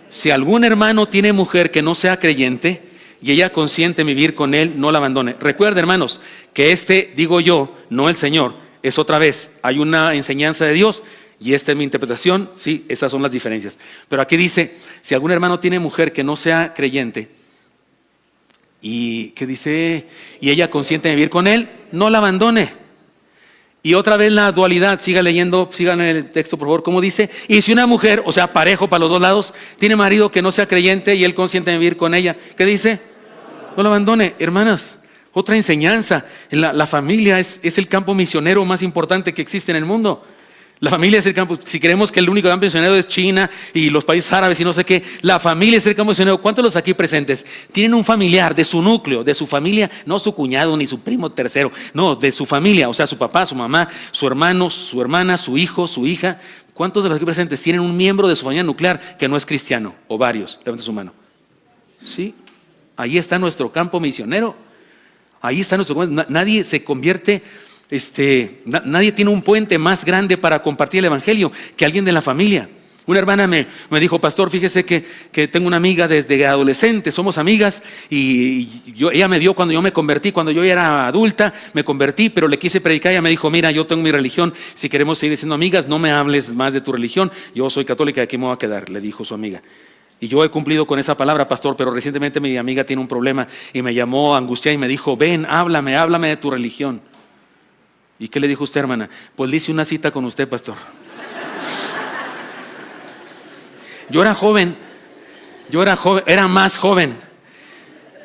si algún hermano tiene mujer que no sea creyente y ella consiente en vivir con él, no la abandone. Recuerden, hermanos, que digo yo, no el Señor, es otra vez, hay una enseñanza de Dios y esta es mi interpretación, sí, esas son las diferencias. Pero aquí dice, si algún hermano tiene mujer que no sea creyente y que dice, y ella consiente en vivir con él, no la abandone. Y otra vez la dualidad, sigan el texto por favor, como dice, y si una mujer, o sea parejo para los dos lados, tiene marido que no sea creyente y él consiente en vivir con ella, ¿qué dice? No la abandone. Hermanas, otra enseñanza, la familia es el campo misionero más importante que existe en el mundo. La familia es el campo, si creemos que el único campo misionero es China y los países árabes y no sé qué, la familia es el campo misionero. ¿Cuántos de los aquí presentes tienen un familiar de su núcleo, de su familia, no su cuñado ni su primo tercero, no, de su familia, o sea, su papá, su mamá, su hermano, su hermana, su hijo, su hija? ¿Cuántos de los aquí presentes tienen un miembro de su familia nuclear que no es cristiano? O varios, levanten su mano. Sí, ahí está nuestro campo misionero, ahí está nuestro campo. Nadie se convierte... nadie tiene un puente más grande para compartir el evangelio que alguien de la familia. Una hermana me dijo, pastor, fíjese que tengo una amiga desde adolescente, somos amigas y ella me vio cuando yo me convertí, cuando yo era adulta, me convertí, pero le quise predicar. Ella me dijo, mira, yo tengo mi religión, si queremos seguir siendo amigas, no me hables más de tu religión, yo soy católica, aquí me voy a quedar, le dijo su amiga. Y yo he cumplido con esa palabra, pastor, pero recientemente mi amiga tiene un problema y me llamó angustiada y me dijo, ven, háblame háblame de tu religión. ¿Y qué le dijo usted, hermana? Pues le hice una cita con usted, pastor. Yo era joven, era más joven.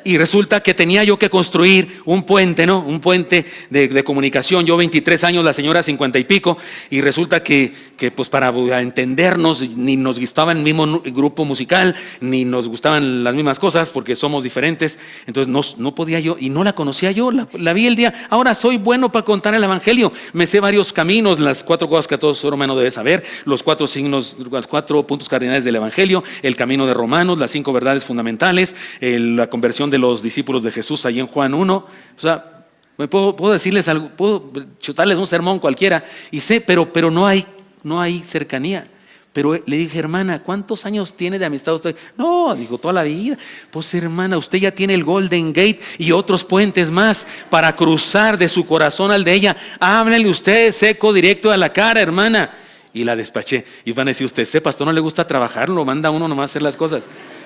Y resulta que tenía yo que construir un puente, ¿no? Un puente de comunicación. Yo 23 años, la señora 50 y pico. Y resulta que pues para entendernos, ni nos gustaba el mismo grupo musical, ni nos gustaban las mismas cosas, porque somos diferentes. Entonces no podía yo, y no la conocía yo, la vi el día. Ahora soy bueno para contar el evangelio. Me sé varios caminos, las 4 cosas que todo ser humano debe saber, los 4 signos, los 4 puntos cardinales del evangelio, el camino de Romanos, las 5 verdades fundamentales, la conversión de los discípulos de Jesús ahí en Juan 1. O sea, puedo decirles algo, puedo chutarles un sermón cualquiera y sé, pero no hay cercanía. Pero le dije, hermana, ¿cuántos años tiene de amistad usted? No, dijo, toda la vida. Pues hermana, usted ya tiene el Golden Gate y otros puentes más para cruzar de su corazón al de ella. Háblele usted seco, directo a la cara, hermana. Y la despaché. Y van a decir, usted, este pastor no le gusta trabajar, lo manda a uno nomás a hacer las cosas.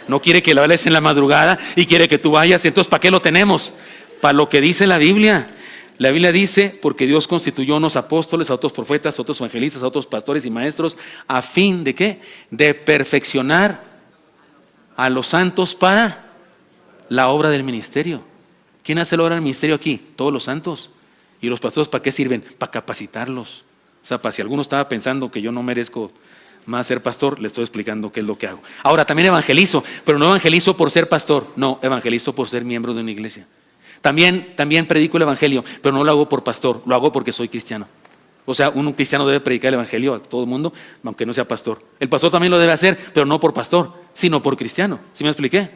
No quiere que lo hables en la madrugada y quiere que tú vayas. Entonces, ¿para qué lo tenemos? Para lo que dice la Biblia. La Biblia dice, porque Dios constituyó a unos apóstoles, a otros profetas, a otros evangelistas, a otros pastores y maestros, a fin de ¿qué? De perfeccionar a los santos para la obra del ministerio. ¿Quién hace la obra del ministerio aquí? Todos los santos. ¿Y los pastores para qué sirven? Para capacitarlos. O sea, para si alguno estaba pensando que yo no merezco más ser pastor, le estoy explicando qué es lo que hago. Ahora, también evangelizo, pero no evangelizo por ser pastor, no, evangelizo por ser miembro de una iglesia. También predico el evangelio, pero no lo hago por pastor, lo hago porque soy cristiano. O sea, un cristiano debe predicar el evangelio a todo el mundo, aunque no sea pastor. El pastor también lo debe hacer, pero no por pastor, sino por cristiano. ¿Sí me expliqué?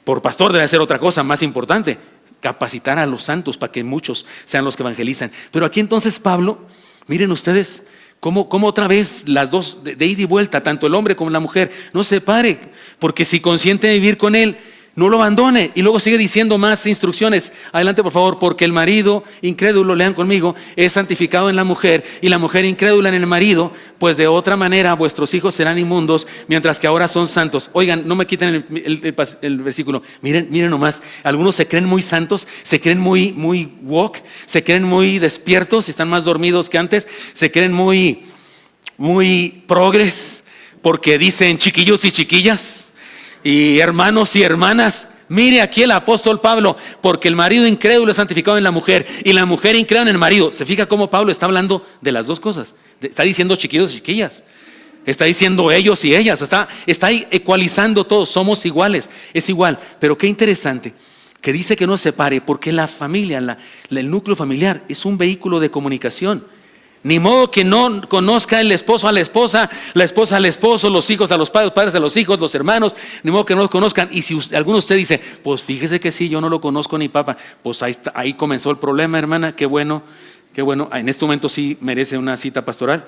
Por pastor debe hacer otra cosa más importante, capacitar a los santos para que muchos sean los que evangelizan. Pero aquí entonces Pablo, miren ustedes, cómo otra vez las dos, de ida y vuelta, tanto el hombre como la mujer, no se separe, porque si consiente vivir con él, no lo abandone. Y luego sigue diciendo más instrucciones. Adelante por favor. Porque el marido incrédulo, lean conmigo, es santificado en la mujer y la mujer incrédula en el marido, pues de otra manera vuestros hijos serán inmundos, mientras que ahora son santos. Oigan, no me quiten el versículo. Miren nomás, algunos se creen muy santos, se creen muy woke, se creen muy despiertos, están más dormidos que antes, se creen muy progres, porque dicen chiquillos y chiquillas y hermanos y hermanas. Mire aquí el apóstol Pablo, porque el marido incrédulo es santificado en la mujer y la mujer incrédula en el marido. ¿Se fija cómo Pablo está hablando de las dos cosas? Está diciendo chiquillos y chiquillas, está diciendo ellos y ellas, está ecualizando todos, somos iguales, es igual. Pero qué interesante que dice que no se separe, porque la familia, el núcleo familiar es un vehículo de comunicación. Ni modo que no conozca el esposo a la esposa al esposo, los hijos a los padres, los padres a los hijos, los hermanos, ni modo que no los conozcan. Y si alguno de ustedes dice, pues fíjese que sí, yo no lo conozco ni papá, pues ahí comenzó el problema, hermana. Qué bueno, en este momento sí merece una cita pastoral,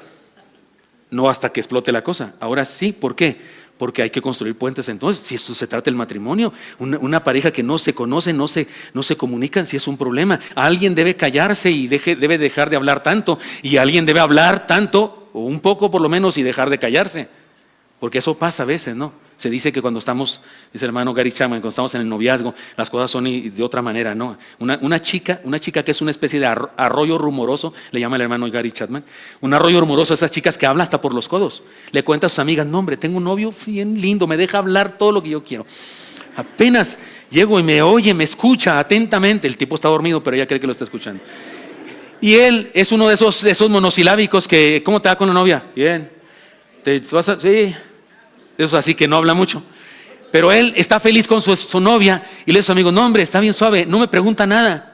no hasta que explote la cosa. Ahora sí, ¿por qué? porque hay que construir puentes. Entonces, si esto se trata del matrimonio, una pareja que no se conoce, no se comunican, si es un problema. Alguien debe callarse y debe dejar de hablar tanto, y alguien debe hablar tanto, o un poco por lo menos, y dejar de callarse, porque eso pasa a veces, ¿no? Se dice que cuando estamos, dice el hermano Gary Chapman, cuando estamos en el noviazgo, las cosas son de otra manera, ¿no? Una chica que es una especie de arroyo rumoroso, le llama el hermano Gary Chapman, un arroyo rumoroso, esas chicas que hablan hasta por los codos. Le cuenta a sus amigas, no hombre, tengo un novio bien lindo, me deja hablar todo lo que yo quiero. Apenas llego y me oye, me escucha atentamente. El tipo está dormido, pero ella cree que lo está escuchando. Y él es uno de esos monosilábicos que, ¿cómo te va con la novia? Bien. ¿Te vas a...? Sí. Eso así que no habla mucho. Pero él está feliz con su novia y le dice a su amigo, no hombre, está bien suave, no me pregunta nada.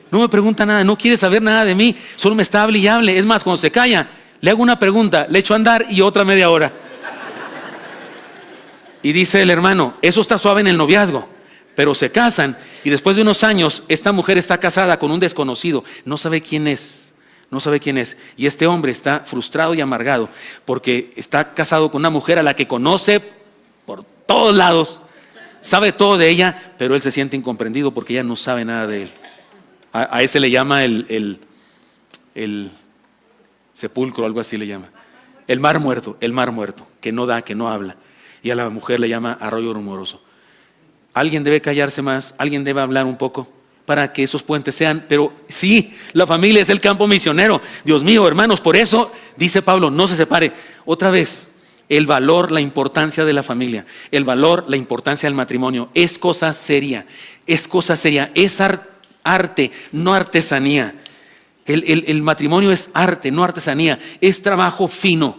No quiere saber nada de mí, solo me está hable y hable. Es más, cuando se calla, le hago una pregunta, le echo a andar y otra media hora. Y dice el hermano, eso está suave en el noviazgo, pero se casan y después de unos años esta mujer está casada con un desconocido, no sabe quién es. Y este hombre está frustrado y amargado porque está casado con una mujer a la que conoce por todos lados, sabe todo de ella, pero él se siente incomprendido porque ella no sabe nada de él. A ese le llama el sepulcro, algo así le llama. El mar muerto, que no da, que no habla. Y a la mujer le llama arroyo rumoroso. Alguien debe callarse más, alguien debe hablar un poco, para que esos puentes sean, pero sí, la familia es el campo misionero. Dios mío, hermanos, por eso dice Pablo, no se separe. Otra vez, el valor, la importancia de la familia, el valor, la importancia del matrimonio, es cosa seria, es arte, no artesanía. El matrimonio es arte, no artesanía, es trabajo fino,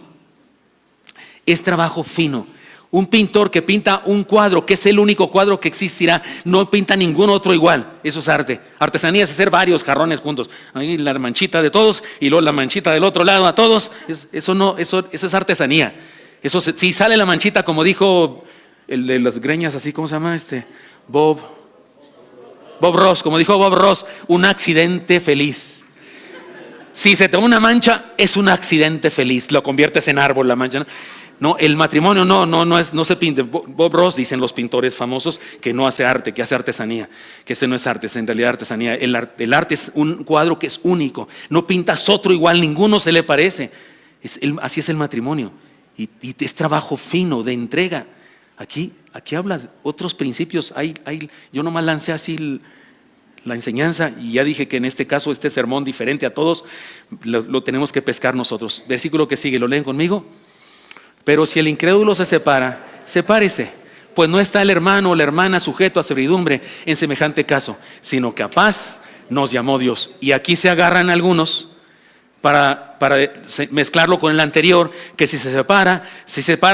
Un pintor que pinta un cuadro, que es el único cuadro que existirá, no pinta ningún otro igual. Eso es arte. Artesanía es hacer varios jarrones juntos. Ahí la manchita de todos y luego la manchita del otro lado a todos. Eso es artesanía. Eso si sale la manchita, como dijo el de las greñas, así, ¿cómo se llama? Bob Ross, como dijo Bob Ross, un accidente feliz. Si se te da una mancha, es un accidente feliz. Lo conviertes en árbol la mancha, ¿no? No, el matrimonio no se pinta. Bob Ross, dicen los pintores famosos, que no hace arte, que hace artesanía, que ese no es arte, es en realidad artesanía. El arte es un cuadro que es único, no pintas otro igual, ninguno se le parece. Así es el matrimonio, y es trabajo fino, de entrega. Aquí habla de otros principios. Yo nomás lancé así la enseñanza y ya dije que en este caso este sermón diferente a todos lo tenemos que pescar nosotros. Versículo que sigue, ¿lo leen conmigo? Pero si el incrédulo se separa, sepárese, pues no está el hermano o la hermana sujeto a servidumbre en semejante caso, sino que a paz nos llamó Dios. Y aquí se agarran algunos para mezclarlo con el anterior, que si se separa,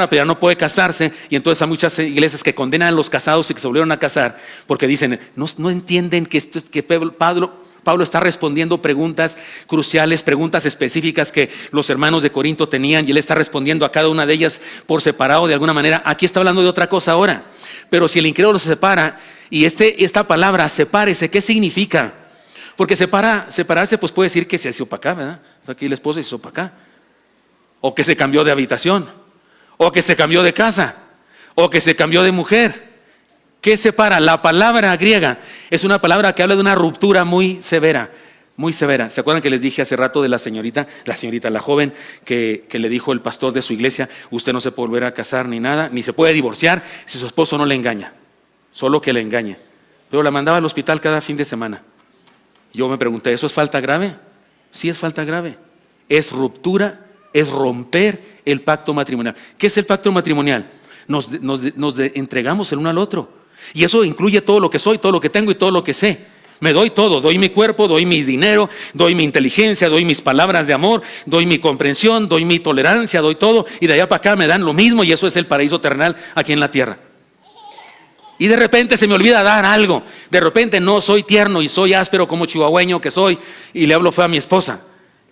pero ya no puede casarse. Y entonces hay muchas iglesias que condenan a los casados y que se volvieron a casar, porque dicen, no entienden que Pablo está respondiendo preguntas cruciales, preguntas específicas que los hermanos de Corinto tenían, y él está respondiendo a cada una de ellas por separado de alguna manera. Aquí está hablando de otra cosa ahora. Pero si el incrédulo se separa, y esta palabra, sepárese, ¿qué significa? Porque separarse pues puede decir que se hizo para acá, ¿verdad? Aquí la esposa se hizo para acá, o que se cambió de habitación, o que se cambió de casa, o que se cambió de mujer. ¿Qué separa? La palabra griega es una palabra que habla de una ruptura muy severa, muy severa. ¿Se acuerdan que les dije hace rato de la joven que le dijo el pastor de su iglesia, usted no se puede volver a casar ni nada, ni se puede divorciar si su esposo no le engaña, solo que le engañe? Pero la mandaba al hospital cada fin de semana. Yo me pregunté, ¿eso es falta grave? Sí, es falta grave. Es ruptura, es romper el pacto matrimonial. ¿Qué es el pacto matrimonial? Nos entregamos el uno al otro. Y eso incluye todo lo que soy, todo lo que tengo y todo lo que sé. Me doy todo, doy mi cuerpo, doy mi dinero, doy mi inteligencia, doy mis palabras de amor, doy mi comprensión, doy mi tolerancia, doy todo. Y de allá para acá me dan lo mismo, y eso es el paraíso terrenal aquí en la tierra. Y de repente se me olvida dar algo. De repente no soy tierno y soy áspero como chihuahueño que soy, y le hablo feo a mi esposa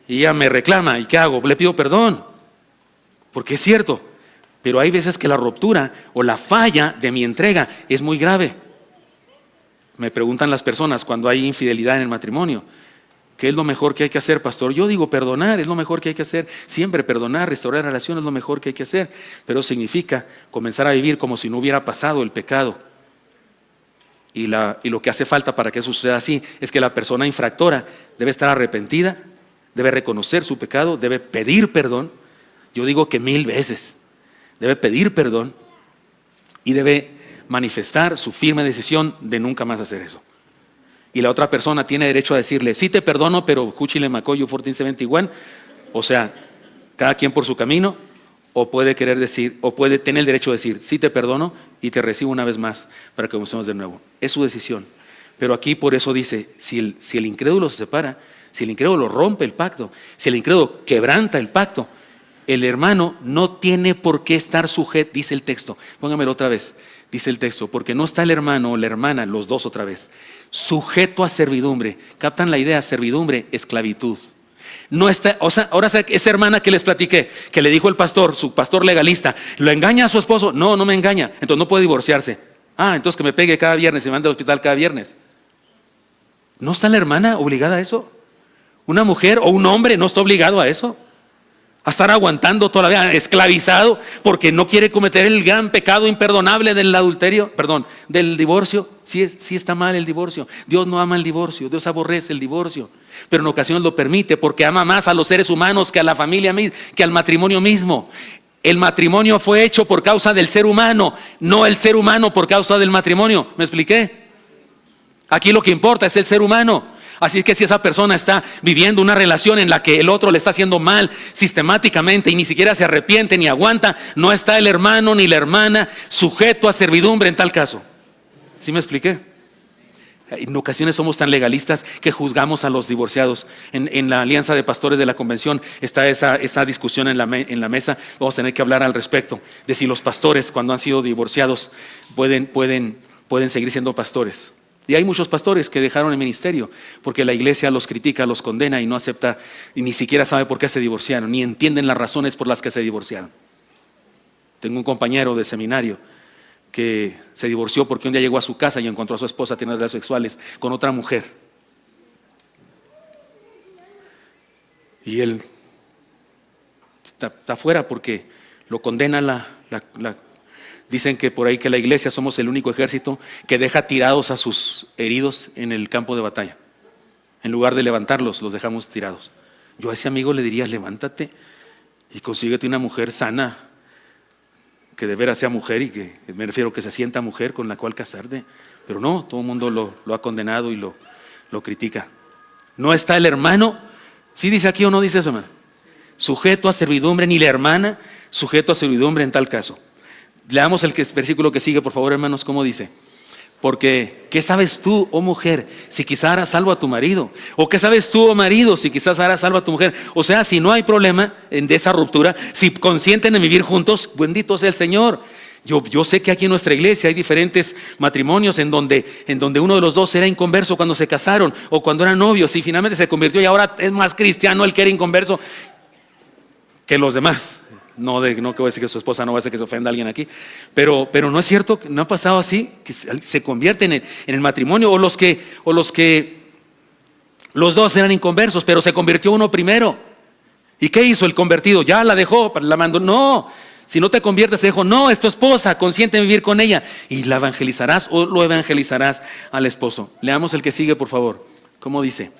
y ella me reclama. ¿Y qué hago? Le pido perdón, porque es cierto. Pero hay veces que la ruptura o la falla de mi entrega es muy grave. Me preguntan las personas cuando hay infidelidad en el matrimonio, ¿Qué es lo mejor que hay que hacer, pastor? Yo digo perdonar, es lo mejor que hay que hacer. Siempre perdonar, restaurar relaciones es lo mejor que hay que hacer. Pero significa comenzar a vivir como si no hubiera pasado el pecado. Y lo que hace falta para que eso suceda así es que la persona infractora debe estar arrepentida, debe reconocer su pecado, debe pedir perdón. Yo digo que 1000 veces. Debe pedir perdón y debe manifestar su firme decisión de nunca más hacer eso. Y la otra persona tiene derecho a decirle, sí te perdono, pero Cuchile Macoyo 1471, o sea, cada quien por su camino, o puede querer decir, o puede tener el derecho a decir, sí te perdono y te recibo una vez más para que comencemos de nuevo. Es su decisión. Pero aquí por eso dice, si el incrédulo se separa, si el incrédulo rompe el pacto, si el incrédulo quebranta el pacto, el hermano no tiene por qué estar sujeto, dice el texto, póngamelo otra vez, dice el texto, porque no está el hermano o la hermana, los dos otra vez, sujeto a servidumbre. ¿Captan la idea? Servidumbre, esclavitud. No está, o sea, ahora esa hermana que les platiqué, que le dijo el pastor, su pastor legalista, ¿lo engaña a su esposo? No, no me engaña, entonces no puede divorciarse. Entonces que me pegue cada viernes y me mande al hospital cada viernes. ¿No está la hermana obligada a eso? ¿Una mujer o un hombre no está obligado a eso? A estar aguantando todavía, esclavizado, porque no quiere cometer el gran pecado imperdonable del adulterio, del divorcio. Sí está mal el divorcio. Dios no ama el divorcio, Dios aborrece el divorcio, pero en ocasiones lo permite porque ama más a los seres humanos que a la familia, que al matrimonio mismo. El matrimonio fue hecho por causa del ser humano, no el ser humano por causa del matrimonio. ¿Me expliqué? Aquí lo que importa es el ser humano. Así es que si esa persona está viviendo una relación en la que el otro le está haciendo mal sistemáticamente y ni siquiera se arrepiente ni aguanta, no está el hermano ni la hermana sujeto a servidumbre en tal caso. ¿Sí me expliqué? En ocasiones somos tan legalistas que juzgamos a los divorciados. En la alianza de pastores de la convención está esa discusión en la mesa. Vamos a tener que hablar al respecto de si los pastores cuando han sido divorciados pueden seguir siendo pastores. Y hay muchos pastores que dejaron el ministerio porque la iglesia los critica, los condena y no acepta, y ni siquiera sabe por qué se divorciaron, ni entienden las razones por las que se divorciaron. Tengo un compañero de seminario que se divorció porque un día llegó a su casa y encontró a su esposa teniendo relaciones sexuales con otra mujer. Y él está fuera porque lo condena dicen que por ahí que la iglesia somos el único ejército que deja tirados a sus heridos en el campo de batalla. En lugar de levantarlos, los dejamos tirados. Yo a ese amigo le diría, levántate y consíguete una mujer sana, que de veras sea mujer y que, me refiero, que se sienta mujer con la cual casarte. Pero no, todo el mundo lo ha condenado y lo critica. No está el hermano, ¿sí dice aquí o no dice eso, hermano? Sujeto a servidumbre, ni la hermana sujeto a servidumbre en tal caso. Leamos el versículo que sigue, por favor, hermanos, ¿cómo dice? Porque, ¿qué sabes tú, oh mujer, si quizás harás salvo a tu marido? ¿O qué sabes tú, oh marido, si quizás harás salvo a tu mujer? O sea, si no hay problema de esa ruptura, si consienten en vivir juntos, bendito sea el Señor. Yo sé que aquí en nuestra iglesia hay diferentes matrimonios en donde uno de los dos era inconverso cuando se casaron o cuando eran novios y finalmente se convirtió y ahora es más cristiano el que era inconverso que los demás. No que voy a decir que su esposa no va a hacer que se ofenda a alguien aquí, pero no es cierto, no ha pasado así, que se convierten en el matrimonio, o los que los dos eran inconversos, pero se convirtió uno primero. ¿Y qué hizo el convertido? Ya la dejó, la mandó. No, si no te conviertes, se dijo, no, es tu esposa, consiente en vivir con ella, y la evangelizarás o lo evangelizarás al esposo. Leamos el que sigue, por favor. ¿Cómo dice?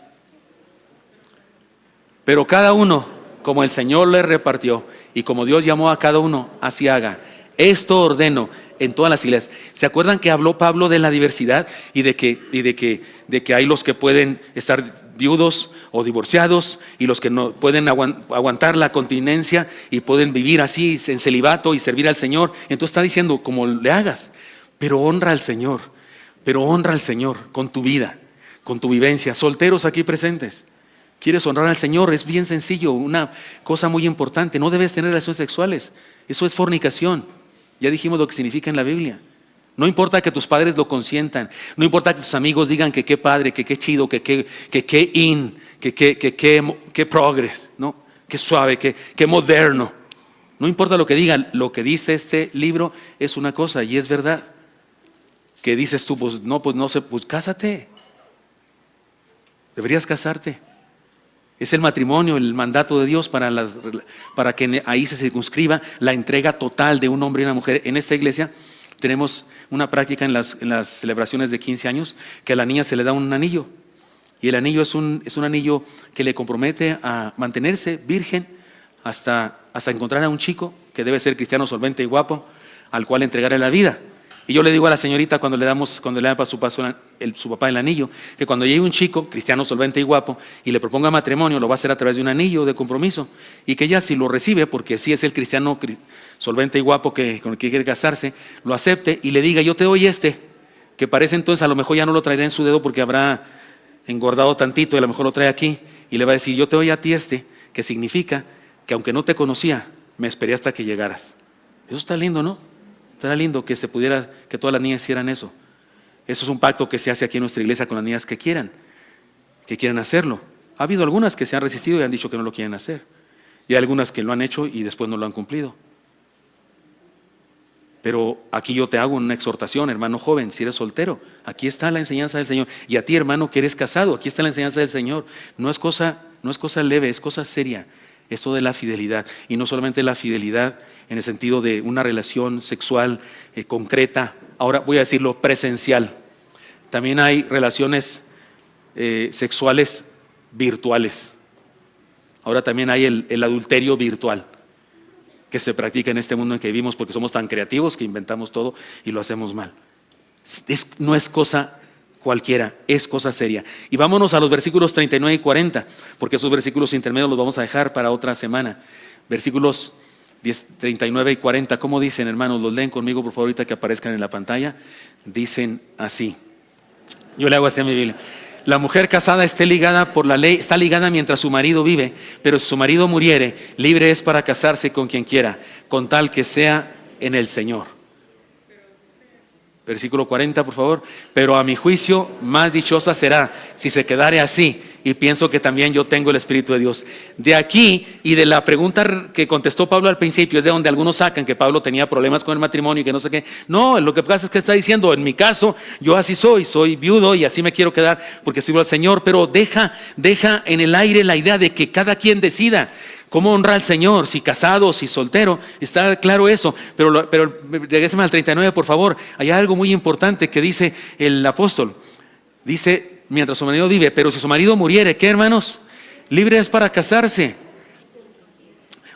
Pero cada uno, como el Señor le repartió y como Dios llamó a cada uno, así haga. Esto ordeno en todas las iglesias. ¿Se acuerdan que habló Pablo de la diversidad y de que hay los que pueden estar viudos o divorciados y los que no pueden aguantar la continencia y pueden vivir así en celibato y servir al Señor? Entonces está diciendo, como le hagas, pero honra al Señor con tu vida, con tu vivencia. Solteros aquí presentes, ¿quieres honrar al Señor? Es bien sencillo, una cosa muy importante. No debes tener relaciones sexuales. Eso es fornicación. Ya dijimos lo que significa en la Biblia. No importa que tus padres lo consientan. No importa que tus amigos digan que qué padre, que qué chido, que qué progress, ¿no? Qué suave, qué moderno. No importa lo que digan. Lo que dice este libro es una cosa y es verdad. Que dices tú, pues no sé, pues cásate. Deberías casarte. Es el matrimonio, el mandato de Dios para que ahí se circunscriba la entrega total de un hombre y una mujer. En esta iglesia tenemos una práctica en las celebraciones de 15 años, que a la niña se le da un anillo. Y el anillo es un anillo que le compromete a mantenerse virgen hasta encontrar a un chico que debe ser cristiano, solvente y guapo, al cual entregarle la vida. Y yo le digo a la señorita cuando le da para su papá el anillo, que cuando llegue un chico, cristiano, solvente y guapo, y le proponga matrimonio, lo va a hacer a través de un anillo de compromiso. Y que ella, si lo recibe, porque sí es el cristiano solvente y guapo con el que quiere casarse, lo acepte y le diga: yo te doy que parece entonces a lo mejor ya no lo traerá en su dedo porque habrá engordado tantito y a lo mejor lo trae aquí. Y le va a decir: yo te doy a ti que significa que aunque no te conocía, me esperé hasta que llegaras. Eso está lindo, ¿no? Será lindo que todas las niñas hicieran eso. Eso es un pacto que se hace aquí en nuestra iglesia con las niñas que quieran hacerlo. Ha habido algunas que se han resistido y han dicho que no lo quieren hacer. Y hay algunas que lo han hecho y después no lo han cumplido. Pero aquí yo te hago una exhortación, hermano joven, si eres soltero, aquí está la enseñanza del Señor. Y a ti, hermano, que eres casado, aquí está la enseñanza del Señor. No es cosa leve, es cosa seria. Esto de la fidelidad, y no solamente la fidelidad en el sentido de una relación sexual concreta, ahora voy a decirlo presencial. También hay relaciones sexuales virtuales. Ahora también hay el adulterio virtual que se practica en este mundo en que vivimos porque somos tan creativos que inventamos todo y lo hacemos mal. No es cosa cualquiera, es cosa seria. Y vámonos a los versículos 39 y 40, porque esos versículos intermedios los vamos a dejar para otra semana. Versículos 39 y 40, ¿cómo dicen, hermanos? Los leen conmigo, por favor, ahorita que aparezcan en la pantalla. Dicen así. Yo le hago así a mi Biblia. La mujer casada está ligada mientras su marido vive, pero si su marido muriere, libre es para casarse con quien quiera, con tal que sea en el Señor. Versículo 40, por favor. Pero a mi juicio más dichosa será si se quedare así, y pienso que también yo tengo el Espíritu de Dios. De aquí y de la pregunta que contestó Pablo al principio, es de donde algunos sacan que Pablo tenía problemas con el matrimonio y que no sé qué. No, lo que pasa es que está diciendo: en mi caso, yo así soy viudo y así me quiero quedar porque sirvo al Señor. Pero deja en el aire la idea de que cada quien decida cómo honra al Señor, si casado, si soltero. Está claro eso, pero regréseme al 39, por favor. Hay algo muy importante que dice el apóstol. Dice: mientras su marido vive, pero si su marido muriere, ¿qué, hermanos? Libre es para casarse.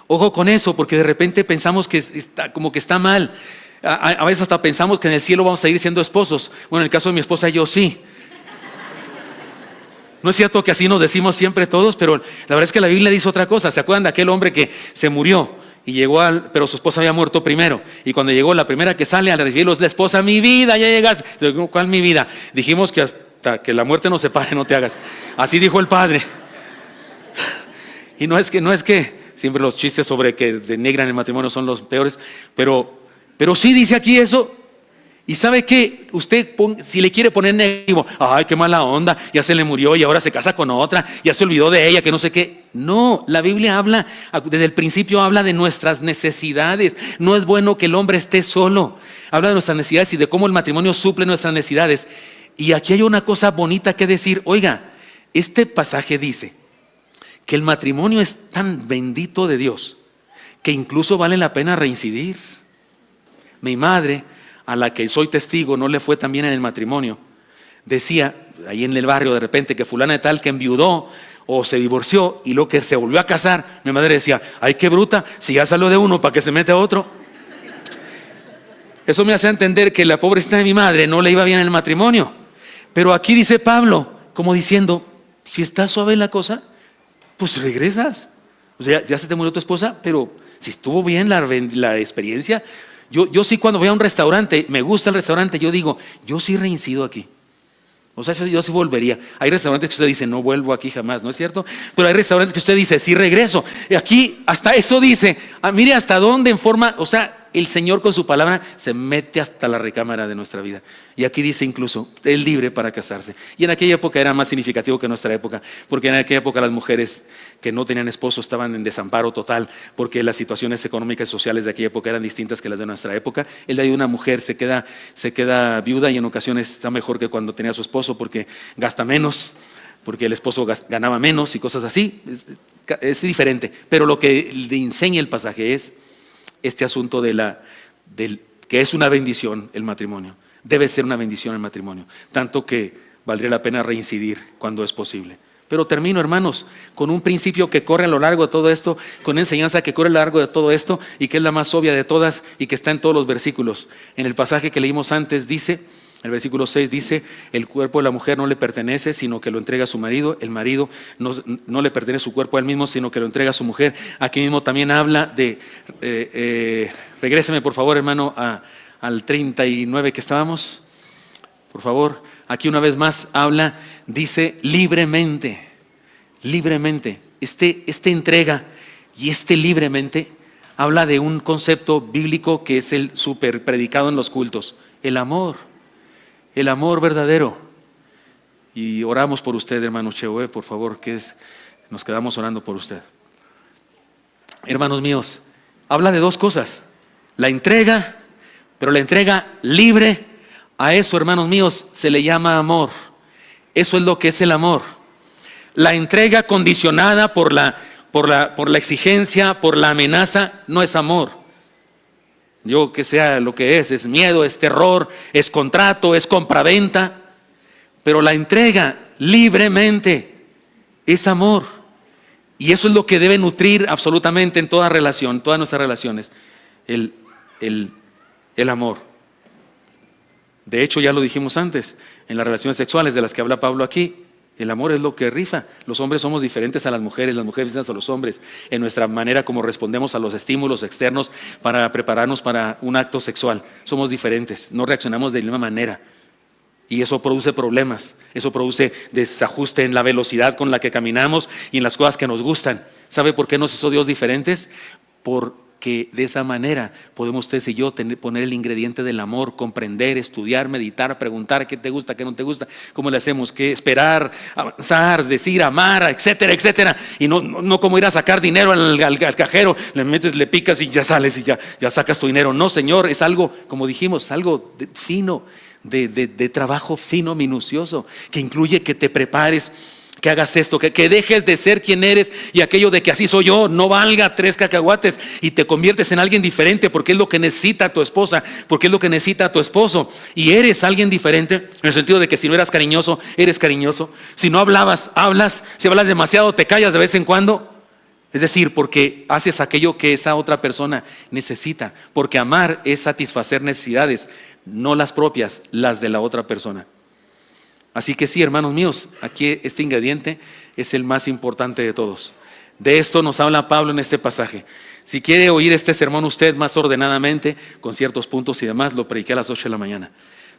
Ojo con eso, porque de repente pensamos que está mal. A veces hasta pensamos que en el cielo vamos a seguir siendo esposos. Bueno, en el caso de mi esposa, yo sí. No es cierto que así nos decimos siempre todos, pero la verdad es que la Biblia dice otra cosa. ¿Se acuerdan de aquel hombre que se murió y llegó pero su esposa había muerto primero? Y cuando llegó, la primera que sale al recibirlo es la esposa: mi vida, ya llegaste. ¿Cuál mi vida? Dijimos que hasta que la muerte nos separe, no te hagas. Así dijo el Padre. Y no es que siempre los chistes sobre que denigran el matrimonio son los peores, pero sí dice aquí eso. Y sabe que usted, si le quiere poner negativo: ay, qué mala onda, ya se le murió y ahora se casa con otra, ya se olvidó de ella, que no sé qué. No, la Biblia habla, desde el principio habla de nuestras necesidades. No es bueno que el hombre esté solo. Habla de nuestras necesidades y de cómo el matrimonio suple nuestras necesidades. Y aquí hay una cosa bonita que decir. Oiga, este pasaje dice que el matrimonio es tan bendito de Dios que incluso vale la pena reincidir. Mi madre, a la que soy testigo, no le fue tan bien en el matrimonio. Decía, ahí en el barrio de repente, que fulana de tal que enviudó o se divorció y luego que se volvió a casar. Mi madre decía: ay, qué bruta, si ya salió de uno, ¿para qué se mete a otro? Eso me hace entender que la pobrecita de mi madre no le iba bien en el matrimonio. Pero aquí dice Pablo, como diciendo: si está suave la cosa, pues regresas. O sea, ya se te murió tu esposa, pero si estuvo bien la experiencia. Yo sí, cuando voy a un restaurante, me gusta el restaurante, yo digo: yo sí reincido aquí. O sea, yo sí volvería. Hay restaurantes que usted dice: no vuelvo aquí jamás, ¿no es cierto? Pero hay restaurantes que usted dice: sí regreso. Y aquí hasta eso dice. Mire hasta dónde en forma, o sea, el Señor con su palabra se mete hasta la recámara de nuestra vida. Y aquí dice incluso: es libre para casarse. Y en aquella época era más significativo que en nuestra época, porque en aquella época las mujeres que no tenían esposo estaban en desamparo total, porque las situaciones económicas y sociales de aquella época eran distintas que las de nuestra época. El de ahí una mujer se queda viuda y en ocasiones está mejor que cuando tenía a su esposo porque gasta menos. porque el esposo ganaba menos y cosas así. Es diferente, pero lo que le enseña el pasaje es este asunto que es una bendición el matrimonio. Debe ser una bendición el matrimonio, tanto que valdría la pena reincidir cuando es posible. Pero termino, hermanos, con un principio que corre a lo largo de todo esto, con una enseñanza que corre a lo largo de todo esto y que es la más obvia de todas y que está en todos los versículos. En el pasaje que leímos antes dice, el versículo 6 dice, el cuerpo de la mujer no le pertenece, sino que lo entrega a su marido. El marido no le pertenece su cuerpo a él mismo, sino que lo entrega a su mujer. Aquí mismo también habla de, regréseme por favor, hermano, al 39 que estábamos. Por favor, aquí una vez más habla, dice libremente, libremente. Esta entrega y libremente habla de un concepto bíblico que es el súper predicado en los cultos, el amor verdadero. Y oramos por usted, hermano Chewe, por favor, nos quedamos orando por usted. Hermanos míos, habla de dos cosas, la entrega, pero la entrega libre. A eso, hermanos míos, se le llama amor. Eso es lo que es el amor. La entrega condicionada por la exigencia, por la amenaza, no es amor. Yo que sea lo que es miedo, es terror, es contrato, es compraventa. Pero la entrega libremente es amor. Y eso es lo que debe nutrir absolutamente en toda relación, todas nuestras relaciones, el amor. De hecho, ya lo dijimos antes, en las relaciones sexuales de las que habla Pablo aquí, el amor es lo que rifa. Los hombres somos diferentes a las mujeres diferentes a los hombres, en nuestra manera como respondemos a los estímulos externos para prepararnos para un acto sexual. Somos diferentes, no reaccionamos de la misma manera. Y eso produce problemas, eso produce desajuste en la velocidad con la que caminamos y en las cosas que nos gustan. ¿Sabe por qué nos hizo Dios diferentes? Porque de esa manera podemos ustedes y yo poner el ingrediente del amor, comprender, estudiar, meditar, preguntar qué te gusta, qué no te gusta, cómo le hacemos, qué esperar, avanzar, decir, amar, etcétera, etcétera. Y no como ir a sacar dinero al cajero, le metes, le picas y ya sales y ya sacas tu dinero. No, Señor, es algo, como dijimos, algo fino, de trabajo fino, minucioso, que incluye que te prepares, que hagas esto, que dejes de ser quien eres y aquello de que así soy yo no valga 3 cacahuates y te conviertes en alguien diferente porque es lo que necesita tu esposa, porque es lo que necesita tu esposo, y eres alguien diferente en el sentido de que si no eras cariñoso, eres cariñoso, si no hablabas, hablas, si hablas demasiado, te callas de vez en cuando. Es decir, porque haces aquello que esa otra persona necesita, porque amar es satisfacer necesidades, no las propias, las de la otra persona. Así que sí, hermanos míos, aquí este ingrediente es el más importante de todos. De esto nos habla Pablo en este pasaje. Si quiere oír este sermón usted más ordenadamente, con ciertos puntos y demás, lo prediqué a las 8 de la mañana.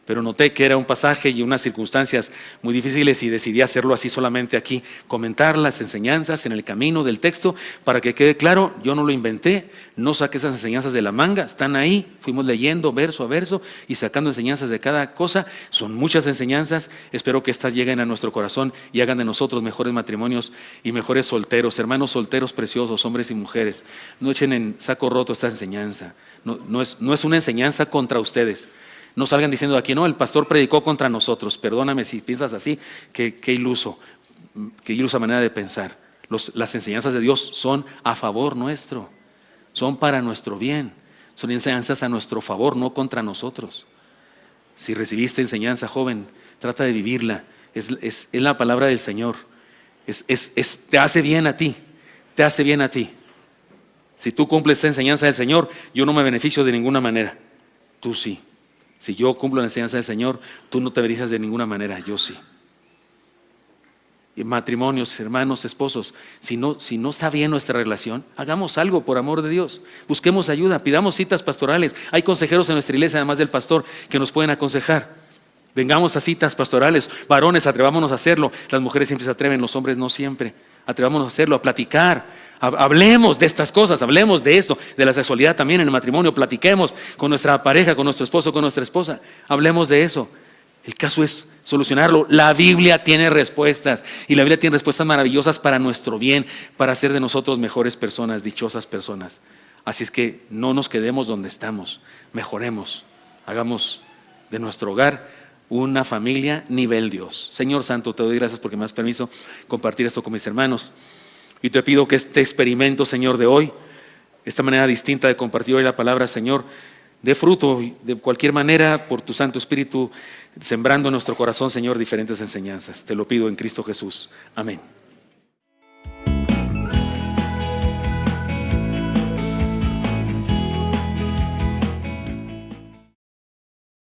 Pero noté que era un pasaje y unas circunstancias muy difíciles y decidí hacerlo así solamente aquí, comentar las enseñanzas en el camino del texto para que quede claro. Yo no lo inventé, no saqué esas enseñanzas de la manga, están ahí, fuimos leyendo verso a verso y sacando enseñanzas de cada cosa. Son muchas enseñanzas, espero que estas lleguen a nuestro corazón y hagan de nosotros mejores matrimonios y mejores solteros, hermanos solteros preciosos, hombres y mujeres. No echen en saco roto esta enseñanza, no es una enseñanza contra ustedes. No salgan diciendo aquí, no, el pastor predicó contra nosotros. Perdóname si piensas así, qué ilusa manera de pensar. Las enseñanzas de Dios son a favor nuestro, son para nuestro bien, son enseñanzas a nuestro favor, no contra nosotros. Si recibiste enseñanza, joven, trata de vivirla. Es la palabra del Señor. Te hace bien a ti, te hace bien a ti. Si tú cumples esa enseñanza del Señor, yo no me beneficio de ninguna manera, tú sí. Si yo cumplo la enseñanza del Señor, tú no te beneficias de ninguna manera, yo sí. Y matrimonios, hermanos, esposos, si no está bien nuestra relación, hagamos algo por amor de Dios. Busquemos ayuda, pidamos citas pastorales. Hay consejeros en nuestra iglesia, además del pastor, que nos pueden aconsejar. Vengamos a citas pastorales. Varones, atrevámonos a hacerlo. Las mujeres siempre se atreven, los hombres no siempre. Atrevámonos a hacerlo, a platicar. Hablemos de estas cosas, hablemos de esto, de la sexualidad también en el matrimonio. Platiquemos con nuestra pareja, con nuestro esposo, con nuestra esposa. Hablemos de eso. El caso es solucionarlo. La Biblia tiene respuestas y la Biblia tiene respuestas maravillosas para nuestro bien, para hacer de nosotros mejores personas, dichosas personas. Así es que no nos quedemos donde estamos, mejoremos, hagamos de nuestro hogar una familia nivel Dios. Señor Santo, te doy gracias porque me das permiso compartir esto con mis hermanos. Y te pido que este experimento, Señor, de hoy, esta manera distinta de compartir hoy la palabra, Señor, dé fruto de cualquier manera por tu Santo Espíritu, sembrando en nuestro corazón, Señor, diferentes enseñanzas. Te lo pido en Cristo Jesús. Amén.